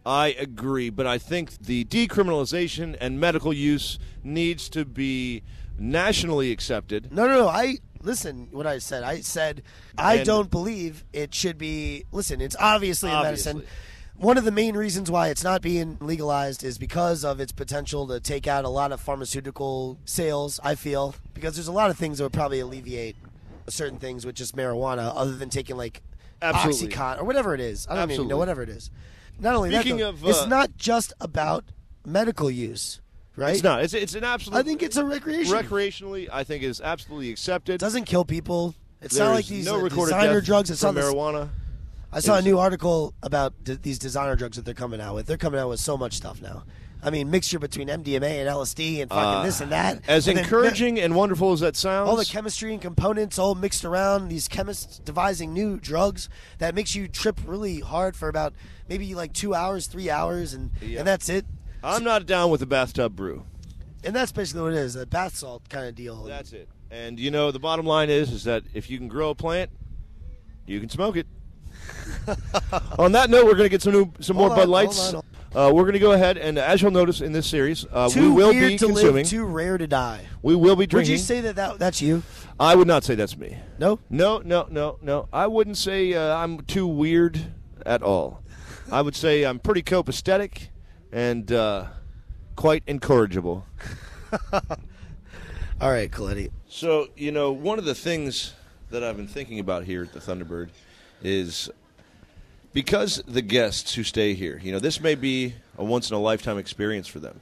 I agree, but I think the decriminalization and medical use needs to be nationally accepted. No. Listen what I said. I said I don't believe it should be. Listen, it's obviously a medicine. One of the main reasons why it's not being legalized is because of its potential to take out a lot of pharmaceutical sales, I feel. Because there's a lot of things that would probably alleviate certain things with just marijuana, other than taking like Oxycontin or whatever it is. I don't even know, whatever it is. Not only that, it's not just about medical use, right? It's not. It's an absolute. I think it's a recreation. Recreationally, I think it is absolutely accepted. It doesn't kill people. It's There's not like these no designer drugs. It's from marijuana. I saw a new article about these designer drugs that they're coming out with. They're coming out with so much stuff now. I mean, mixture between MDMA and LSD and fucking this and that. As encouraging and wonderful as that sounds. All the chemistry and components all mixed around. These chemists devising new drugs that makes you trip really hard for about maybe like 2 hours, 3 hours, and that's it. I'm not down with the bathtub brew. And that's basically what it is, a bath salt kind of deal. That's it. And, you know, the bottom line is that if you can grow a plant, you can smoke it. On that note, we're going to get some more Bud Lights. We're going to go ahead, and as you'll notice in this series, we will be consuming. Live, too rare to die. We will be drinking. Would you say that's you? I would not say that's me. No? No. I wouldn't say I'm too weird at all. I would say I'm pretty copacetic and quite incorrigible. All right, Coletti. So, you know, one of the things that I've been thinking about here at the Thunderbird is because the guests who stay here, you know, this may be a once-in-a-lifetime experience for them.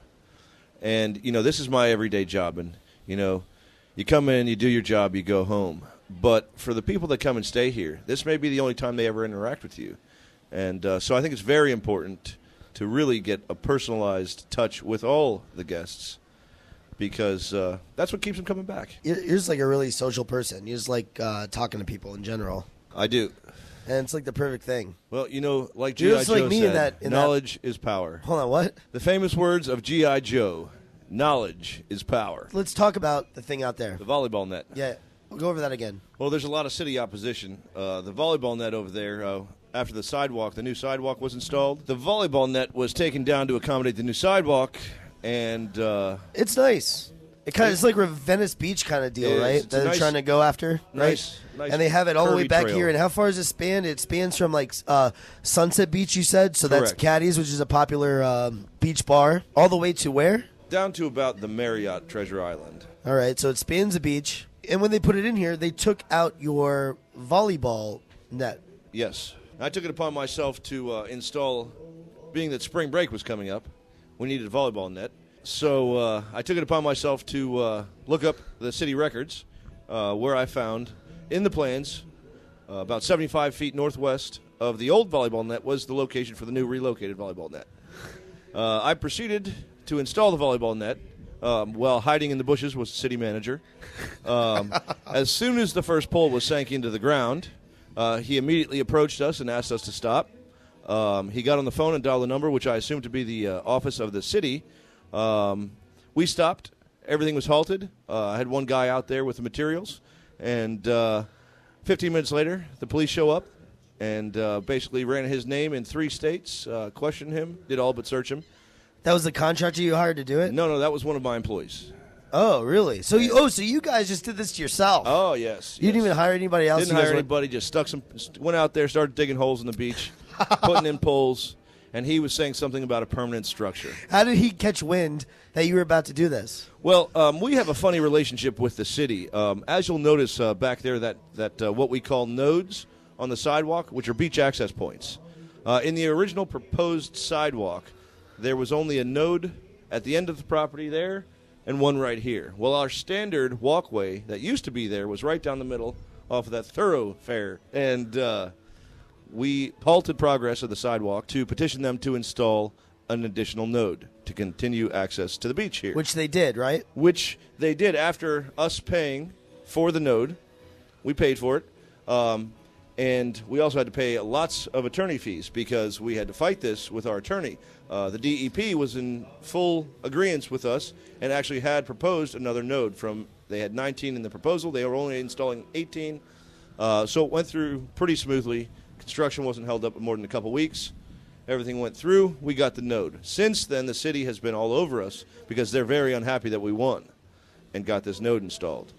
And, you know, this is my everyday job. And, you know, you come in, you do your job, you go home. But for the people that come and stay here, this may be the only time they ever interact with you. And so I think it's very important to really get a personalized touch with all the guests, because that's what keeps them coming back. You're just like a really social person. You just like talking to people in general. I do. And it's like the perfect thing. Well, you know, like G.I. Joe like me said, knowledge is power. Hold on, what? The famous words of G.I. Joe, knowledge is power. Let's talk about the thing out there. The volleyball net. Yeah, we'll go over that again. Well, there's a lot of city opposition. The volleyball net over there, after the new sidewalk was installed, the volleyball net was taken down to accommodate the new sidewalk, and it's nice. It's like a Venice Beach kind of deal, right? That they're trying to go after, right? Nice, and they have it all the way back trail here. And how far does it span? It spans from like Sunset Beach, you said. So that's Caddy's, which is a popular beach bar, all the way to where? Down to about the Marriott Treasure Island. All right, so it spans the beach. And when they put it in here, they took out your volleyball net. Yes. I took it upon myself to install, being that spring break was coming up, we needed a volleyball net. So I took it upon myself to look up the city records, where I found in the plans about 75 feet northwest of the old volleyball net was the location for the new relocated volleyball net. I proceeded to install the volleyball net. While hiding in the bushes was the city manager. As soon as the first pole was sank into the ground, he immediately approached us and asked us to stop. He got on the phone and dialed the number, which I assumed to be the office of the city. We stopped. Everything was halted. I had one guy out there with the materials. And 15 minutes later, the police show up and basically ran his name in 3 states, questioned him, did all but search him. That was the contractor you hired to do it? No, that was one of my employees. Oh, really? So you guys just did this to yourself? Oh, yes. You didn't even hire anybody else? Didn't hire anybody, just went out there, started digging holes in the beach, putting in poles, and he was saying something about a permanent structure. How did he catch wind that you were about to do this? Well, we have a funny relationship with the city. As you'll notice back there, that what we call nodes on the sidewalk, which are beach access points. In the original proposed sidewalk, there was only a node at the end of the property there and one right here. Well, our standard walkway that used to be there was right down the middle off of that thoroughfare. And we halted progress of the sidewalk to petition them to install an additional node to continue access to the beach here. Which they did, right? Which they did after us paying for the node. We paid for it. And we also had to pay lots of attorney fees because we had to fight this with our attorney. The DEP was in full agreement with us and actually had proposed another node. They had 19 in the proposal. They were only installing 18. So it went through pretty smoothly. Construction wasn't held up more than a couple weeks. Everything went through. We got the node. Since then, the city has been all over us because they're very unhappy that we won and got this node installed.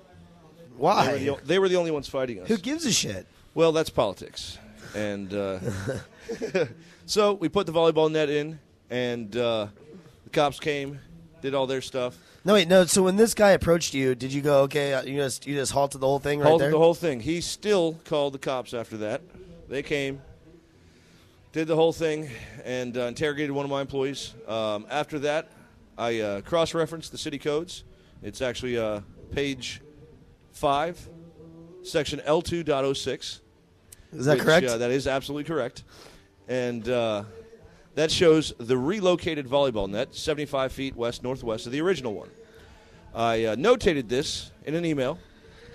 Why? They were the only ones fighting us. Who gives a shit? Well, that's politics. And so we put the volleyball net in, and the cops came, did all their stuff. No. So when this guy approached you, did you go, okay, you just halted the whole thing right there? Halted the whole thing. He still called the cops after that. They came, did the whole thing, and interrogated one of my employees. After that, I cross-referenced the city codes. It's actually page 5, section L2.06. Is that correct? That is absolutely correct. And that shows the relocated volleyball net, 75 feet west-northwest of the original one. I notated this in an email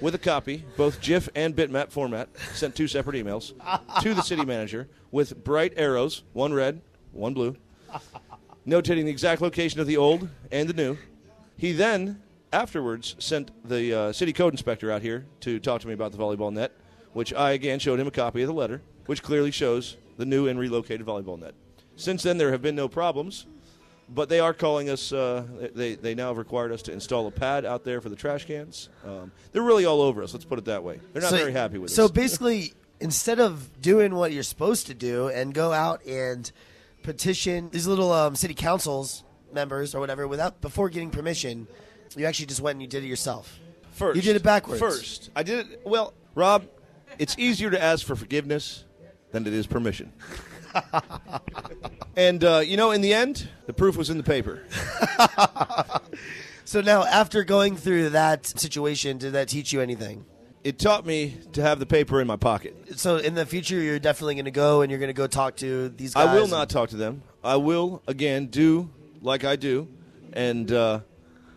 with a copy, both GIF and bitmap format, sent 2 separate emails, to the city manager with bright arrows, one red, one blue, notating the exact location of the old and the new. He then, afterwards, sent the city code inspector out here to talk to me about the volleyball net, which I, again, showed him a copy of the letter, which clearly shows the new and relocated volleyball net. Since then, there have been no problems, but they are calling us, they now have required us to install a pad out there for the trash cans. They're really all over us, let's put it that way. They're not very happy with us. So basically, instead of doing what you're supposed to do and go out and petition these little city councils members or whatever before getting permission, you actually just went and you did it yourself. First. You did it backwards. First. I did it, well, Rob, it's easier to ask for forgiveness than it is permission. And, in the end, the proof was in the paper. So now, after going through that situation, did that teach you anything? It taught me to have the paper in my pocket. So in the future, you're definitely going to go and you're going to go talk to these guys? I will not talk to them. I will, again, do like I do and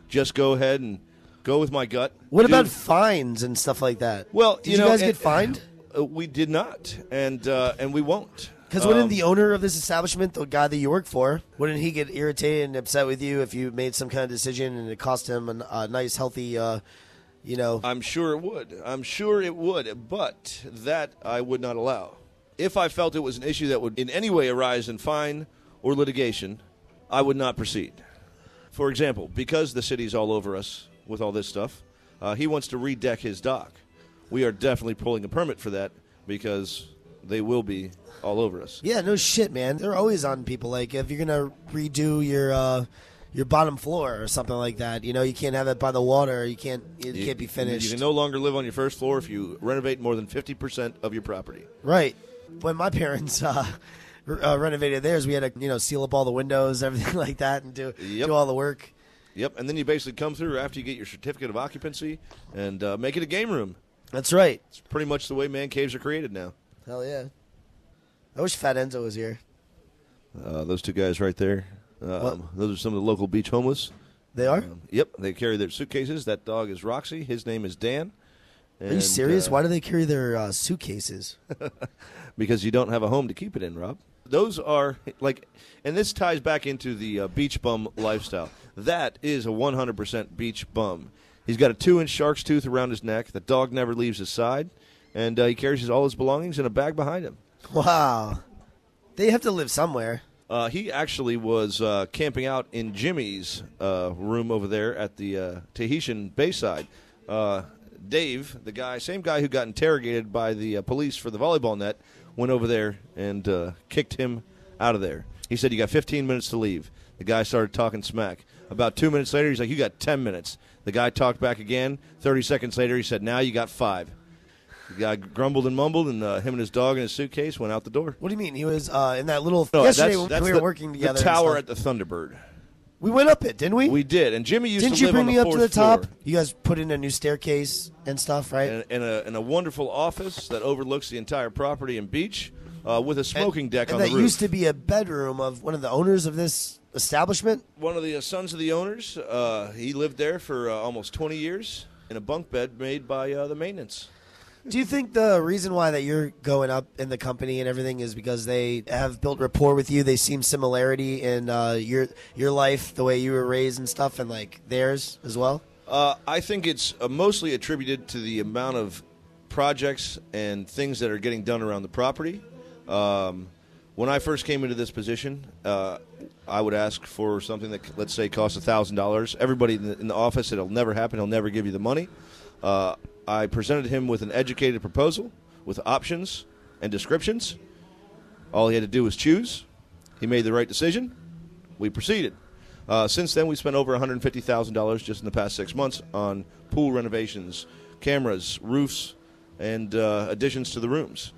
just go ahead and go with my gut. What about fines and stuff like that? Well, did you guys get fined? We did not, and we won't. Because wouldn't the owner of this establishment, the guy that you work for, wouldn't he get irritated and upset with you if you made some kind of decision and it cost him a nice, healthy, I'm sure it would. But that I would not allow. If I felt it was an issue that would in any way arise in fine or litigation, I would not proceed. For example, because the city's all over us with all this stuff, he wants to redeck his dock. We are definitely pulling a permit for that because they will be all over us. Yeah, no shit, man. They're always on people. Like, if you're going to redo your bottom floor or something like that, you can't have it by the water. It can't be finished. You can no longer live on your first floor if you renovate more than 50% of your property. Right. When my parents renovated theirs, we had to seal up all the windows, everything like that, and do all the work. Yep, and then you basically come through after you get your certificate of occupancy and make it a game room. That's right. It's pretty much the way man caves are created now. Hell yeah. I wish Fat Enzo was here. Those 2 guys right there, those are some of the local beach homeless. They are? Yep, they carry their suitcases. That dog is Roxy. His name is Dan. Are you serious? Why do they carry their suitcases? Because you don't have a home to keep it in, Rob. Those are, and this ties back into the beach bum lifestyle. That is a 100% beach bum. He's got a 2-inch shark's tooth around his neck. The dog never leaves his side. And he carries all his belongings in a bag behind him. Wow. They have to live somewhere. He actually was camping out in Jimmy's room over there at the Tahitian Bayside. Dave, the same guy who got interrogated by the police for the volleyball net, went over there and kicked him out of there. He said, "You got 15 minutes to leave." The guy started talking smack. About 2 minutes later, he's like, "You got 10 minutes." The guy talked back again. 30 seconds later, he said, "Now you got 5." The guy grumbled and mumbled, and him and his dog and his suitcase went out the door. What do you mean? He was in that little... yesterday when we were working together. The tower at the Thunderbird. We went up it, didn't we? We did. And Jimmy used Didn't to you live bring on the me up to the fourth floor. top? You guys put in a new staircase and stuff, right? And a wonderful office that overlooks the entire property and beach with a smoking deck on and the that roof. used to be a bedroom of one of the owners of this establishment? One of the sons of the owners. He lived there for almost 20 years in a bunk bed made by the maintenance. Do you think the reason why that you're going up in the company and everything is because they have built rapport with you? They seem similarity in your life, the way you were raised and stuff, and like theirs as well? I think it's mostly attributed to the amount of projects and things that are getting done around the property. When I first came into this position, I would ask for something that, let's say, costs $1,000. Everybody in the office said it'll never happen. He'll never give you the money. I presented him with an educated proposal with options and descriptions. All he had to do was choose. He made the right decision. We proceeded. Since then, we spent over $150,000 just in the past 6 months on pool renovations, cameras, roofs, and additions to the rooms.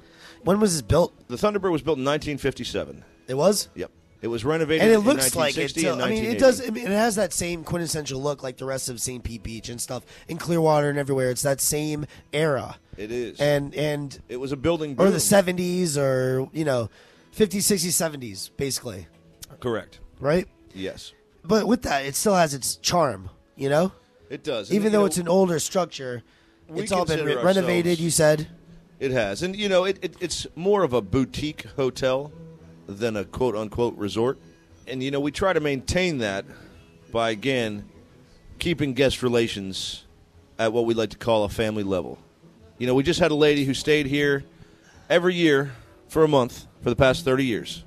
When was this built? The Thunderbird was built in 1957. It was? Yep. It was renovated And it in looks like it. 1960 and I mean, it 1980. does. I mean, it has that same quintessential look, like the rest of St. Pete Beach and stuff, in Clearwater and everywhere. It's that same era. It is. And it was a building boom. or the 70s, or 50s, 60s, 70s, basically, Correct. right? Yes. But with that, it still has its charm. It does. Even And, though you it's know, an older structure, we it's all been consider renovated. ourselves- You said. It has. And, it's more of a boutique hotel than a quote-unquote resort. And, we try to maintain that by, again, keeping guest relations at what we like to call a family level. We just had a lady who stayed here every year for a month for the past 30 years.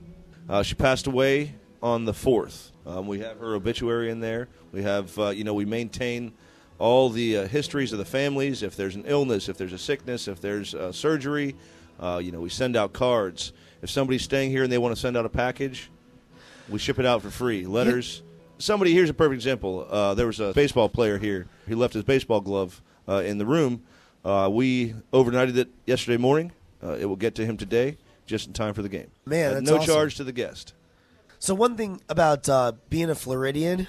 She passed away on the 4th. We have her obituary in there. We have, we maintain all the histories of the families. If there's an illness, if there's a sickness, if there's surgery, we send out cards. If somebody's staying here and they want to send out a package, we ship it out for free. Letters. Here's a perfect example. There was a baseball player here. He left his baseball glove in the room. We overnighted it yesterday morning. It will get to him today, just in time for the game. Man, that's no awesome. charge to the guest. So one thing about being a Floridian,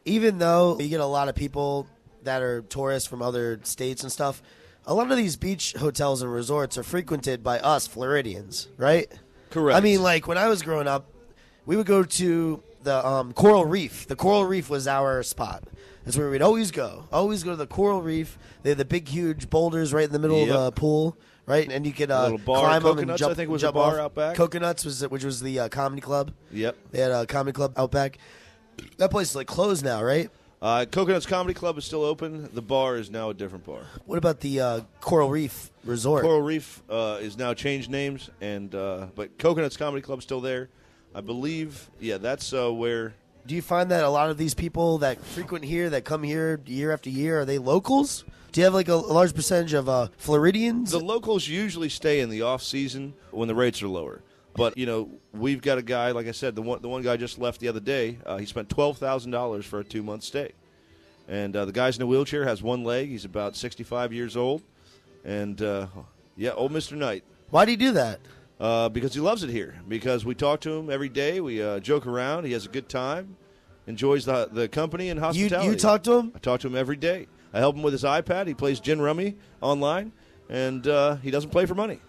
even though you get a lot of people that are tourists from other states and stuff, a lot of these beach hotels and resorts are frequented by us Floridians, right? Correct. I mean, like when I was growing up, we would go to the Coral Reef. The Coral Reef was our spot. That's where we'd always go. Always go to the Coral Reef. They had the big, huge boulders right in the middle of the pool, right? And you could little bar, climb them and Coconuts, jump. I think, was jump a bar off. out back. Coconuts which was the comedy club. Yep. They had a comedy club out back. That place is like closed now, right? Coconuts Comedy Club is still open. The bar is now a different bar. What about the Coral Reef Resort? Coral Reef is now changed names, but Coconuts Comedy Club is still there. I believe, that's where... Do you find that a lot of these people that frequent here, that come here year after year, are they locals? Do you have like a large percentage of Floridians? The locals usually stay in the off-season when the rates are lower. But, we've got a guy, like I said, the one guy just left the other day. He spent $12,000 for a 2-month stay. And the guy's in a wheelchair, has one leg. He's about 65 years old. And, old Mr. Knight. Why do you do that? Because he loves it here. Because we talk to him every day. We joke around. He has a good time. Enjoys the company and hospitality. You talk to him? I talk to him every day. I help him with his iPad. He plays gin rummy online. And he doesn't play for money.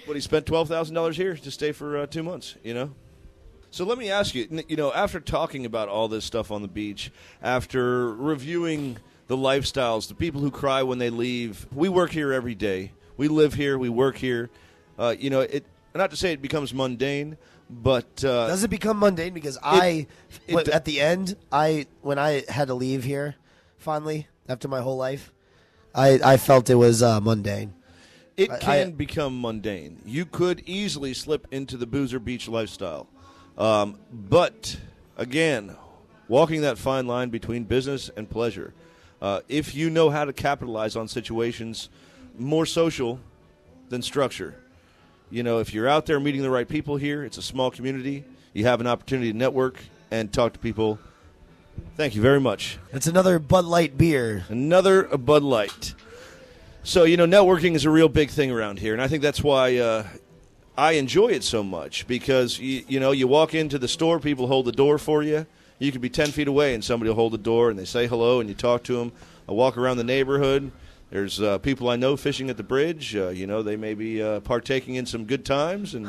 But he spent $12,000 here to stay for 2 months, So let me ask you, after talking about all this stuff on the beach, after reviewing the lifestyles, the people who cry when they leave, we work here every day. We live here. We work here. Not to say it becomes mundane, but... Does it become mundane? Because at the end, when I had to leave here, finally, after my whole life, I felt it was mundane. It can become mundane. You could easily slip into the boozer beach lifestyle. But, again, walking that fine line between business and pleasure, if you know how to capitalize on situations more social than structure. If you're out there meeting the right people here, it's a small community. You have an opportunity to network and talk to people. Thank you very much. It's another Bud Light beer. Another Bud Light. So, networking is a real big thing around here, and I think that's why I enjoy it so much because, you walk into the store, people hold the door for you. You could be 10 feet away, and somebody will hold the door, and they say hello, and you talk to them. I walk around the neighborhood. There's people I know fishing at the bridge. They may be partaking in some good times, and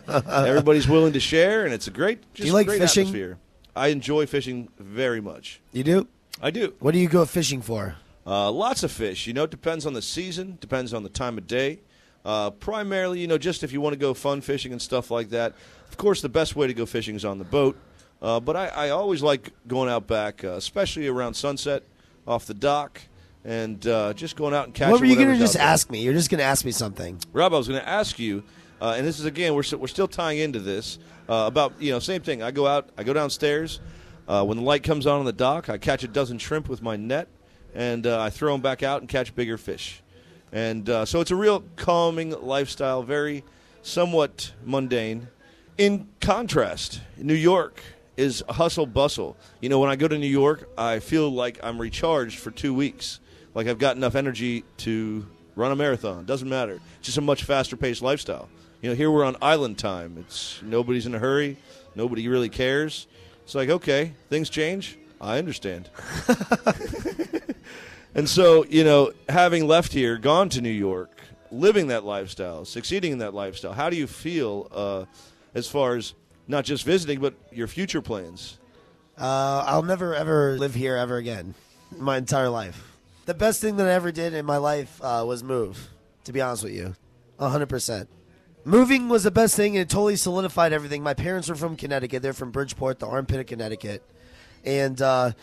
everybody's willing to share, and it's a great, do you like great fishing? atmosphere. I enjoy fishing very much. You do? I do. What do you go fishing for? Lots of fish. It depends on the season, depends on the time of day. Primarily, just if you want to go fun fishing and stuff like that. Of course, the best way to go fishing is on the boat. But I always like going out back, especially around sunset, off the dock, and just going out and catching. What were you going to just out there. ask me? You're just going to ask me something. Rob, I was going to ask you, and this is, again, we're still tying into this, about, same thing. I go downstairs. When the light comes on the dock, I catch a dozen shrimp with my net, and I throw them back out and catch bigger fish. And so it's a real calming lifestyle, very somewhat mundane. In contrast, New York is hustle bustle. When I go to New York, I feel like I'm recharged for 2 weeks. Like I've got enough energy to run a marathon. Doesn't matter. It's just a much faster paced lifestyle. Here we're on island time. It's nobody's in a hurry. Nobody really cares. It's like, okay, things change. I understand. And so, having left here, gone to New York, living that lifestyle, succeeding in that lifestyle, how do you feel as far as not just visiting, but your future plans? I'll never, ever live here ever again in my entire life. The best thing that I ever did in my life was move, to be honest with you, 100%. Moving was the best thing, and it totally solidified everything. My parents were from Connecticut. They're from Bridgeport, the armpit of Connecticut. And I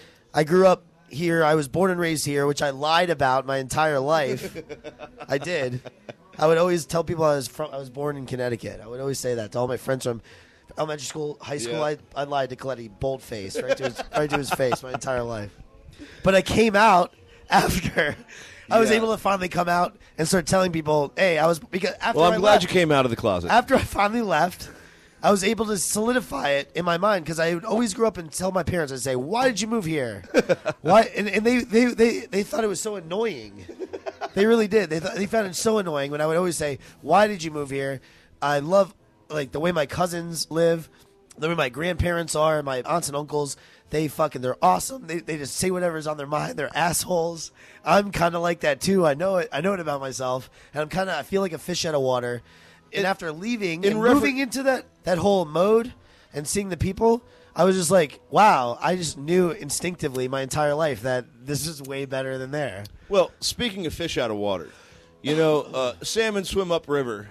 grew up here. I was born and raised here, which I lied about my entire life. I did. I would always tell people I was born in Connecticut. I would always say that to all my friends from elementary school, high school. Yeah. I lied to Coletti, bold face, right to his face my entire life. But I came out after I was able to finally come out and start telling people, hey, I'm glad you came out of the closet. After I finally left, I was able to solidify it in my mind because I would always grow up and tell my parents, I'd say, why did you move here? Why? And they thought it was so annoying. They really did. They found it so annoying when I would always say, why did you move here? I love the way my cousins live, the way my grandparents are, my aunts and uncles. They're awesome. They just say whatever's on their mind. They're assholes. I'm kind of like that too. I know it about myself, and I feel like a fish out of water. And after leaving and moving into that whole mode and seeing the people, I was just like, wow, I just knew instinctively my entire life that this is way better than there. Well, speaking of fish out of water, salmon swim upriver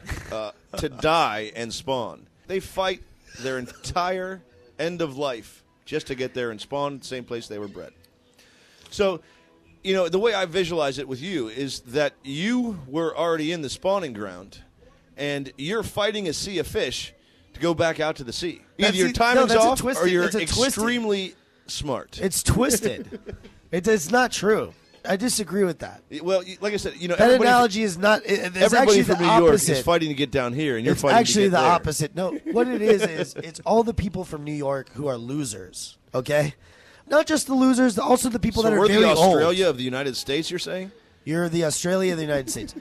to die and spawn. They fight their entire end of life just to get there and spawn the same place they were bred. So, the way I visualize it with you is that you were already in the spawning ground, and you're fighting a sea of fish to go back out to the sea. Either your timing's off or you're extremely smart. It's twisted. It's not true. I disagree with that. Well, like I said, that analogy is not. Everybody from New York is fighting to get down here, and you're fighting to get there. It's actually the opposite. No, what it is it's all the people from New York who are losers. Okay, not just the losers, also the people that are very old. So we're the Australia of the United States. You're saying you're the Australia of the United States.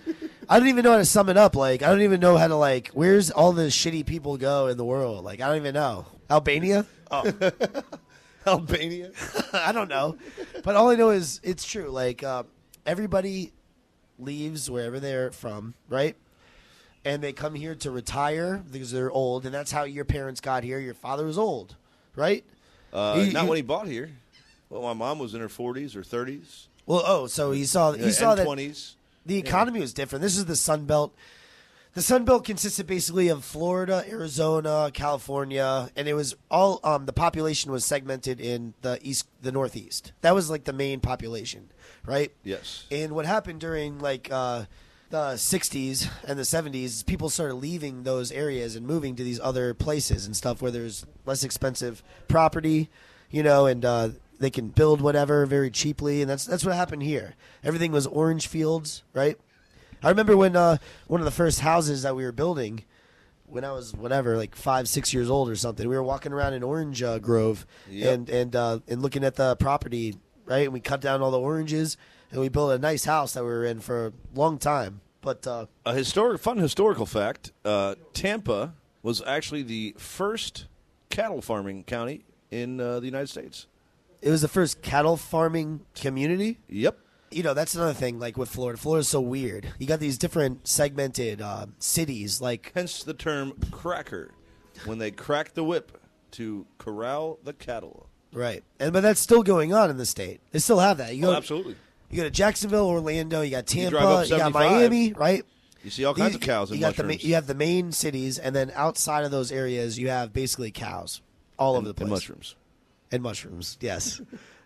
I don't even know how to sum it up. I don't even know how to where's all the shitty people go in the world. I don't even know. Albania. Oh. Albania? I don't know. But all I know is it's true. Everybody leaves wherever they're from, right? And they come here to retire because they're old, and that's how your parents got here. Your father was old, right? Not when he bought here. Well, my mom was in her 40s or 30s. Well, so he saw that 20s. The economy was different. This is the Sun Belt. The Sun Belt consisted basically of Florida, Arizona, California, and it was all the population was segmented in the Northeast. That was the main population, right? Yes. And what happened during the 60s and the 70s, people started leaving those areas and moving to these other places and stuff where there's less expensive property, and they can build whatever very cheaply, and that's what happened here. Everything was orange fields, right? I remember when one of the first houses that we were building, when I was 5, 6 years old or something, we were walking around in Orange Grove and looking at the property, right? And we cut down all the oranges and we built a nice house that we were in for a long time. But a fun historical fact: Tampa was actually the first cattle farming county in the United States. It was the first cattle farming community? Yep. You know, that's another thing, like with Florida. Florida's so weird. You got these different segmented cities, like... Hence the term cracker, when they crack the whip to corral the cattle. Right. But that's still going on in the state. They still have that. Absolutely. You go to Jacksonville, Orlando, you got Tampa, drive up you got 75. Miami, right? You see all kinds of cows and mushrooms. You have the main cities, and then outside of those areas, you have basically cows all over the place. And mushrooms. And mushrooms, yes.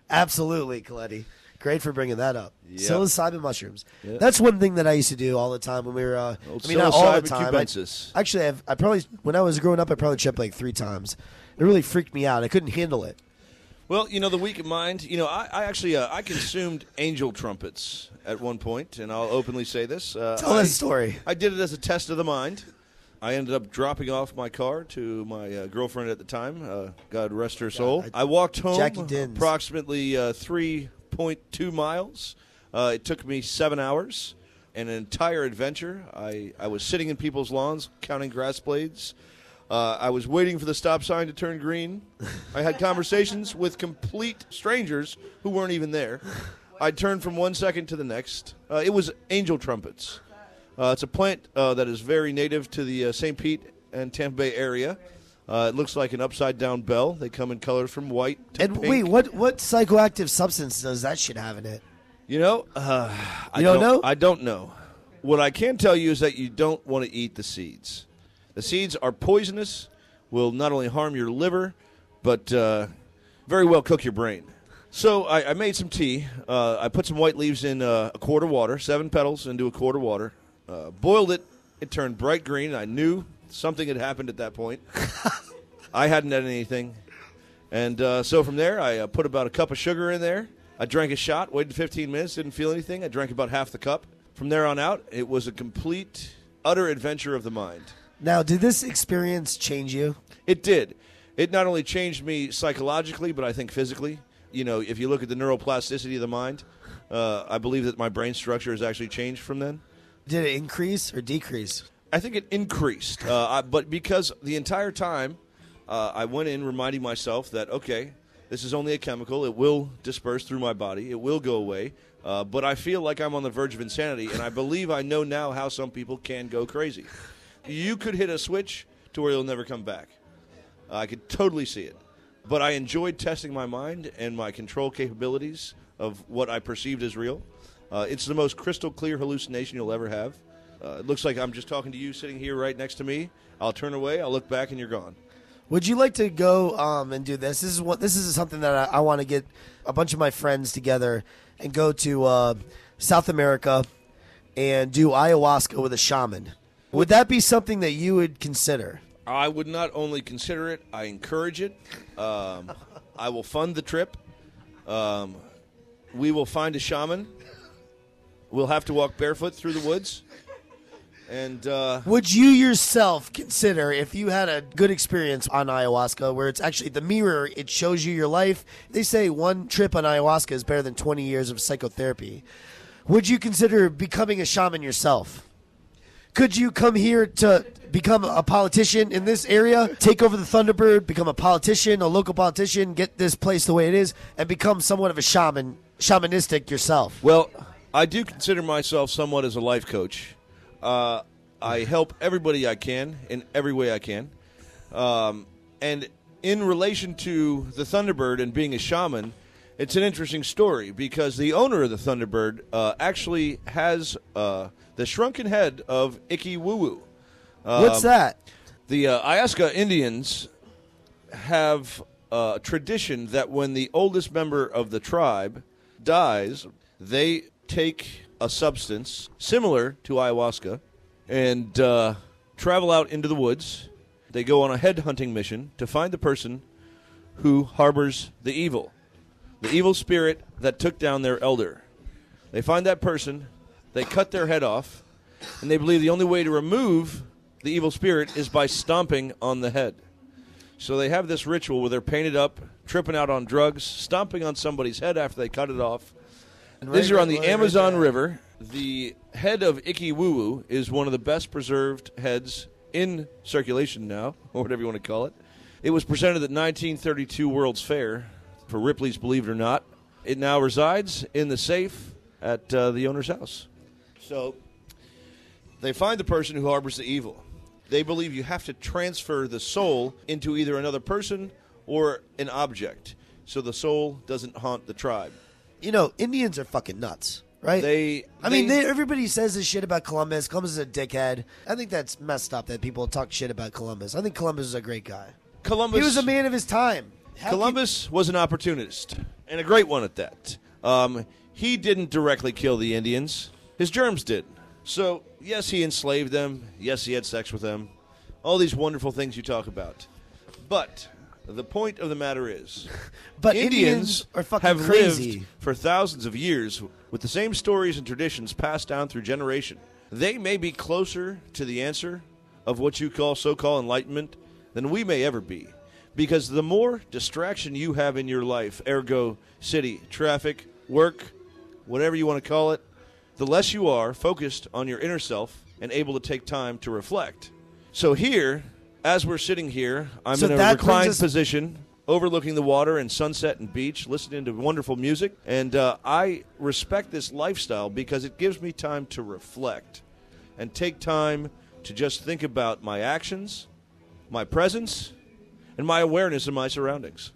Absolutely, Coletti. Great for bringing that up. Yep. Psilocybin mushrooms. Yep. That's one thing that I used to do all the time when we were. Not all the Psilocybin time. cubensis. Actually, I probably when I was growing up, I probably tripped like 3 times. It really freaked me out. I couldn't handle it. Well, the weak of mind. I actually I consumed angel trumpets at one point, and I'll openly say this. Tell that story. I did it as a test of the mind. I ended up dropping off my car to my girlfriend at the time. God rest her soul. I walked home approximately 3.2 miles. It took me 7 hours, an entire adventure. I was sitting in people's lawns counting grass blades. I was waiting for the stop sign to turn green. I had conversations with complete strangers who weren't even there. I turned from one second to the next. It was angel trumpets. It's a plant that is very native to the St. Pete and Tampa Bay area. It looks like an upside-down bell. They come in colors from white to pink. Wait, what psychoactive substance does that shit have in it? I don't know? I don't know. What I can tell you is that you don't want to eat the seeds. The seeds are poisonous, will not only harm your liver, but very well cook your brain. So I made some tea. I put some white leaves in a quart of water, 7 petals into a quart of water. Boiled it. It turned bright green. I knew something had happened at that point. I hadn't had anything. And so from there, I put about a cup of sugar in there. I drank a shot, waited 15 minutes, didn't feel anything. I drank about half the cup. From there on out, it was a complete, utter adventure of the mind. Now, did this experience change you? It did. It not only changed me psychologically, but I think physically. If you look at the neuroplasticity of the mind, I believe that my brain structure has actually changed from then. Did it increase or decrease? I think it increased. But because the entire time I went in reminding myself that, okay, this is only a chemical. It will disperse through my body. It will go away. But I feel like I'm on the verge of insanity, and I believe I know now how some people can go crazy. You could hit a switch to where you'll never come back. I could totally see it. But I enjoyed testing my mind and my control capabilities of what I perceived as real. It's the most crystal clear hallucination you'll ever have. It looks like I'm just talking to you sitting here right next to me. I'll turn away, I'll look back, and you're gone. Would you like to go and do this? This is something that I want to get a bunch of my friends together and go to South America and do ayahuasca with a shaman. Would that be something that you would consider? I would not only consider it, I encourage it. I will fund the trip. We will find a shaman. We'll have to walk barefoot through the woods. And would you yourself consider, if you had a good experience on ayahuasca, where it's actually the mirror, it shows you your life? They say one trip on ayahuasca is better than 20 years of psychotherapy. Would you consider becoming a shaman yourself? Could you come here to become a politician in this area, take over the Thunderbird, become a politician, a local politician, get this place the way it is, and become somewhat of a shamanistic yourself? Well, I do consider myself somewhat as a life coach. I help everybody I can in every way I can. And in relation to the Thunderbird and being a shaman, it's an interesting story because the owner of the Thunderbird actually has the shrunken head of Icky Woo Woo. What's that? The Ayahuasca Indians have a tradition that when the oldest member of the tribe dies, they take a substance similar to ayahuasca and travel out into the woods. They go on a head-hunting mission to find the person who harbors the evil spirit that took down their elder. They find that person, they cut their head off, and they believe the only way to remove the evil spirit is by stomping on the head. So they have this ritual where they're painted up, tripping out on drugs, stomping on somebody's head after they cut it off. These are on the Amazon River. The head of Icky Woo Woo is one of the best preserved heads in circulation now, or whatever you want to call it. It was presented at the 1932 World's Fair for Ripley's Believe It or Not. It now resides in the safe at the owner's house. So they find the person who harbors the evil. They believe you have to transfer the soul into either another person or an object so the soul doesn't haunt the tribe. You know, Indians are fucking nuts, right? Everybody says this shit about Columbus. Columbus is a dickhead. I think that's messed up that people talk shit about Columbus. I think Columbus is a great guy. He was a man of his time. Columbus was an opportunist, and a great one at that. He didn't directly kill the Indians. His germs did. So, yes, he enslaved them. Yes, he had sex with them. All these wonderful things you talk about. But the point of the matter is, but Indians are fucking have crazy. Lived for thousands of years with the same stories and traditions passed down through generation. They may be closer to the answer of what you call so-called enlightenment than we may ever be. Because the more distraction you have in your life, ergo city, traffic, work, whatever you want to call it, the less you are focused on your inner self and able to take time to reflect. So here, as we're sitting here, I'm in a reclined position overlooking the water and sunset and beach, listening to wonderful music. And I respect this lifestyle because it gives me time to reflect and take time to just think about my actions, my presence, and my awareness of my surroundings.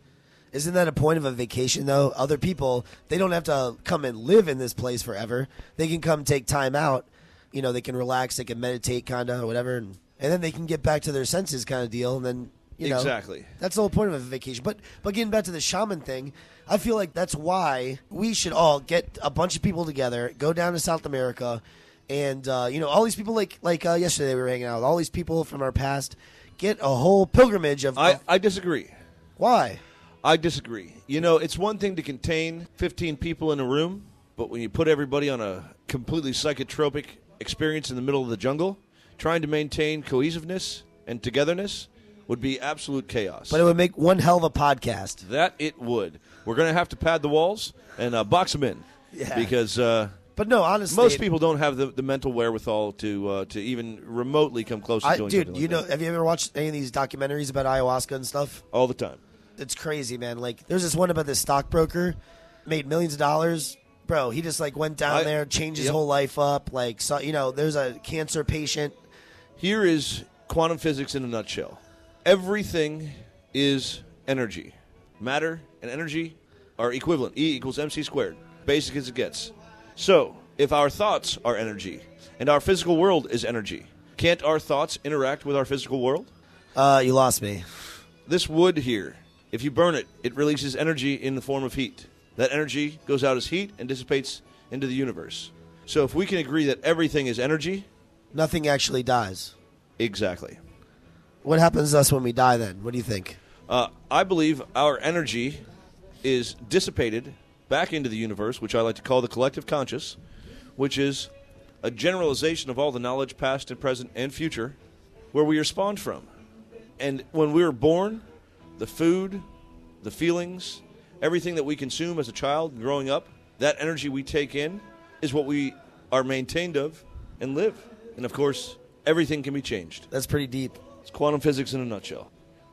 Isn't that a point of a vacation, though? Other people, they don't have to come and live in this place forever. They can come take time out. You know, they can relax, they can meditate, kind of, whatever, and then they can get back to their senses kind of deal, and then, you know. Exactly. That's the whole point of a vacation. But getting back to the shaman thing, I feel like that's why we should all get a bunch of people together, go down to South America, and, you know, all these people, like yesterday we were hanging out with all these people from our past, get a whole pilgrimage of... I disagree. Why? I disagree. You know, it's one thing to contain 15 people in a room, but when you put everybody on a completely psychotropic experience in the middle of the jungle, trying to maintain cohesiveness and togetherness would be absolute chaos. But it would make one hell of a podcast. That it would. We're going to have to pad the walls and box them in. Yeah. Because but no, honestly, most people don't have the mental wherewithal to even remotely come close to doing something like that. Have you ever watched any of these documentaries about ayahuasca and stuff? All the time. It's crazy, man. Like, there's this one about this stockbroker, made millions of dollars. Bro, he just, like, went down there, changed his whole life up. Like, so, you know, there's a cancer patient. Here is quantum physics in a nutshell. Everything is energy. Matter and energy are equivalent. E equals mc squared. Basic as it gets. So, if our thoughts are energy, and our physical world is energy, can't our thoughts interact with our physical world? You lost me. This wood here, if you burn it, it releases energy in the form of heat. That energy goes out as heat and dissipates into the universe. So if we can agree that everything is energy... Nothing actually dies. Exactly. What happens to us when we die then? What do you think? I believe our energy is dissipated back into the universe, which I like to call the collective conscious, which is a generalization of all the knowledge past and present and future where we are spawned from. And when we were born... the food, the feelings, everything that we consume as a child growing up, that energy we take in is what we are maintained of and live. And, of course, everything can be changed. That's pretty deep. It's quantum physics in a nutshell.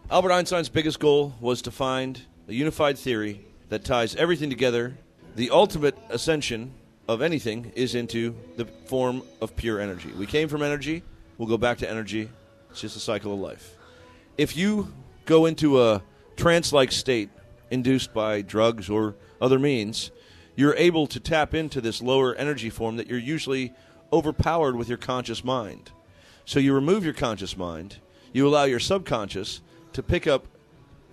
Albert Einstein's biggest goal was to find a unified theory that ties everything together. The ultimate ascension of anything is into the form of pure energy. We came from energy. We'll go back to energy. It's just a cycle of life. If you go into a trance-like state induced by drugs or other means, you're able to tap into this lower energy form that you're usually overpowered with your conscious mind. So you remove your conscious mind, you allow your subconscious to pick up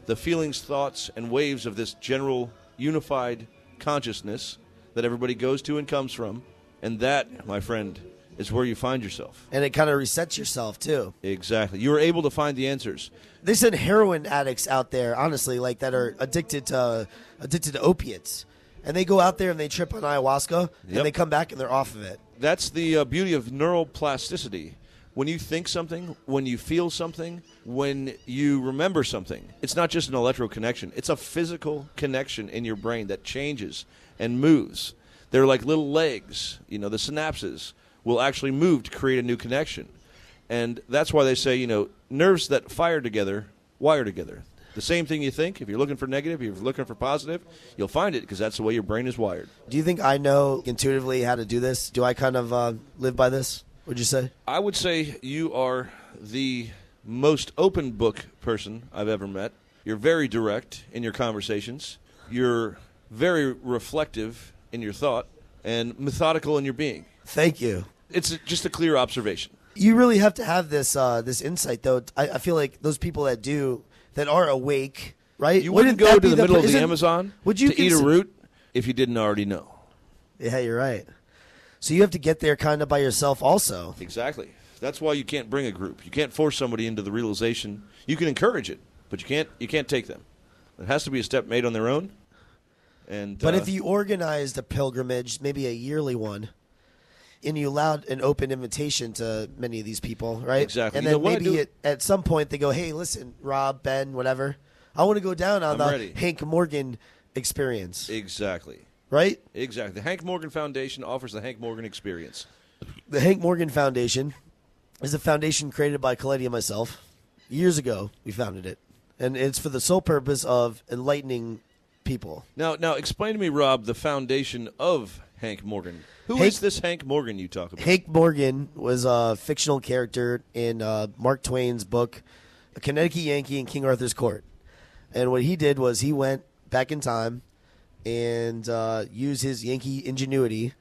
the feelings, thoughts, and waves of this general unified consciousness that everybody goes to and comes from, and that, my friend, is where you find yourself. And it kind of resets yourself, too. Exactly. You are able to find the answers. They said heroin addicts out there, honestly, like that are addicted to opiates. And they go out there and they trip on ayahuasca, and they come back and they're off of it. That's the beauty of neuroplasticity. When you think something, when you feel something, when you remember something, it's not just an electro connection. It's a physical connection in your brain that changes and moves. They're like little legs. You know, the synapses will actually move to create a new connection. And that's why they say, you know, nerves that fire together wire together. The same thing you think. If you're looking for negative, if you're looking for positive, you'll find it because that's the way your brain is wired. Do you think I know intuitively how to do this? Do I kind of live by this, would you say? I would say you are the most open book person I've ever met. You're very direct in your conversations. You're very reflective in your thought and methodical in your being. Thank you. It's just a clear observation. You really have to have this this insight, though. I feel like those people that are awake, right? You wouldn't go to the middle of the Amazon to eat a root if you didn't already know. Yeah, you're right. So you have to get there kind of by yourself also. Exactly. That's why you can't bring a group. You can't force somebody into the realization. You can encourage it, but you can't take them. It has to be a step made on their own. But if you organized a pilgrimage, maybe a yearly one, and you allowed an open invitation to many of these people, right? Exactly. And then maybe at some point they go, hey, listen, Rob, Ben, whatever, I want to go down on the Hank Morgan experience. Exactly. Right? Exactly. The Hank Morgan Foundation offers the Hank Morgan experience. The Hank Morgan Foundation is a foundation created by Coletti and myself. Years ago, we founded it. And it's for the sole purpose of enlightening people. Now, explain to me, Rob, the foundation of Hank Morgan. Who is this Hank Morgan you talk about? Hank Morgan was a fictional character in Mark Twain's book, A Connecticut Yankee in King Arthur's Court. And what he did was he went back in time and used his Yankee ingenuity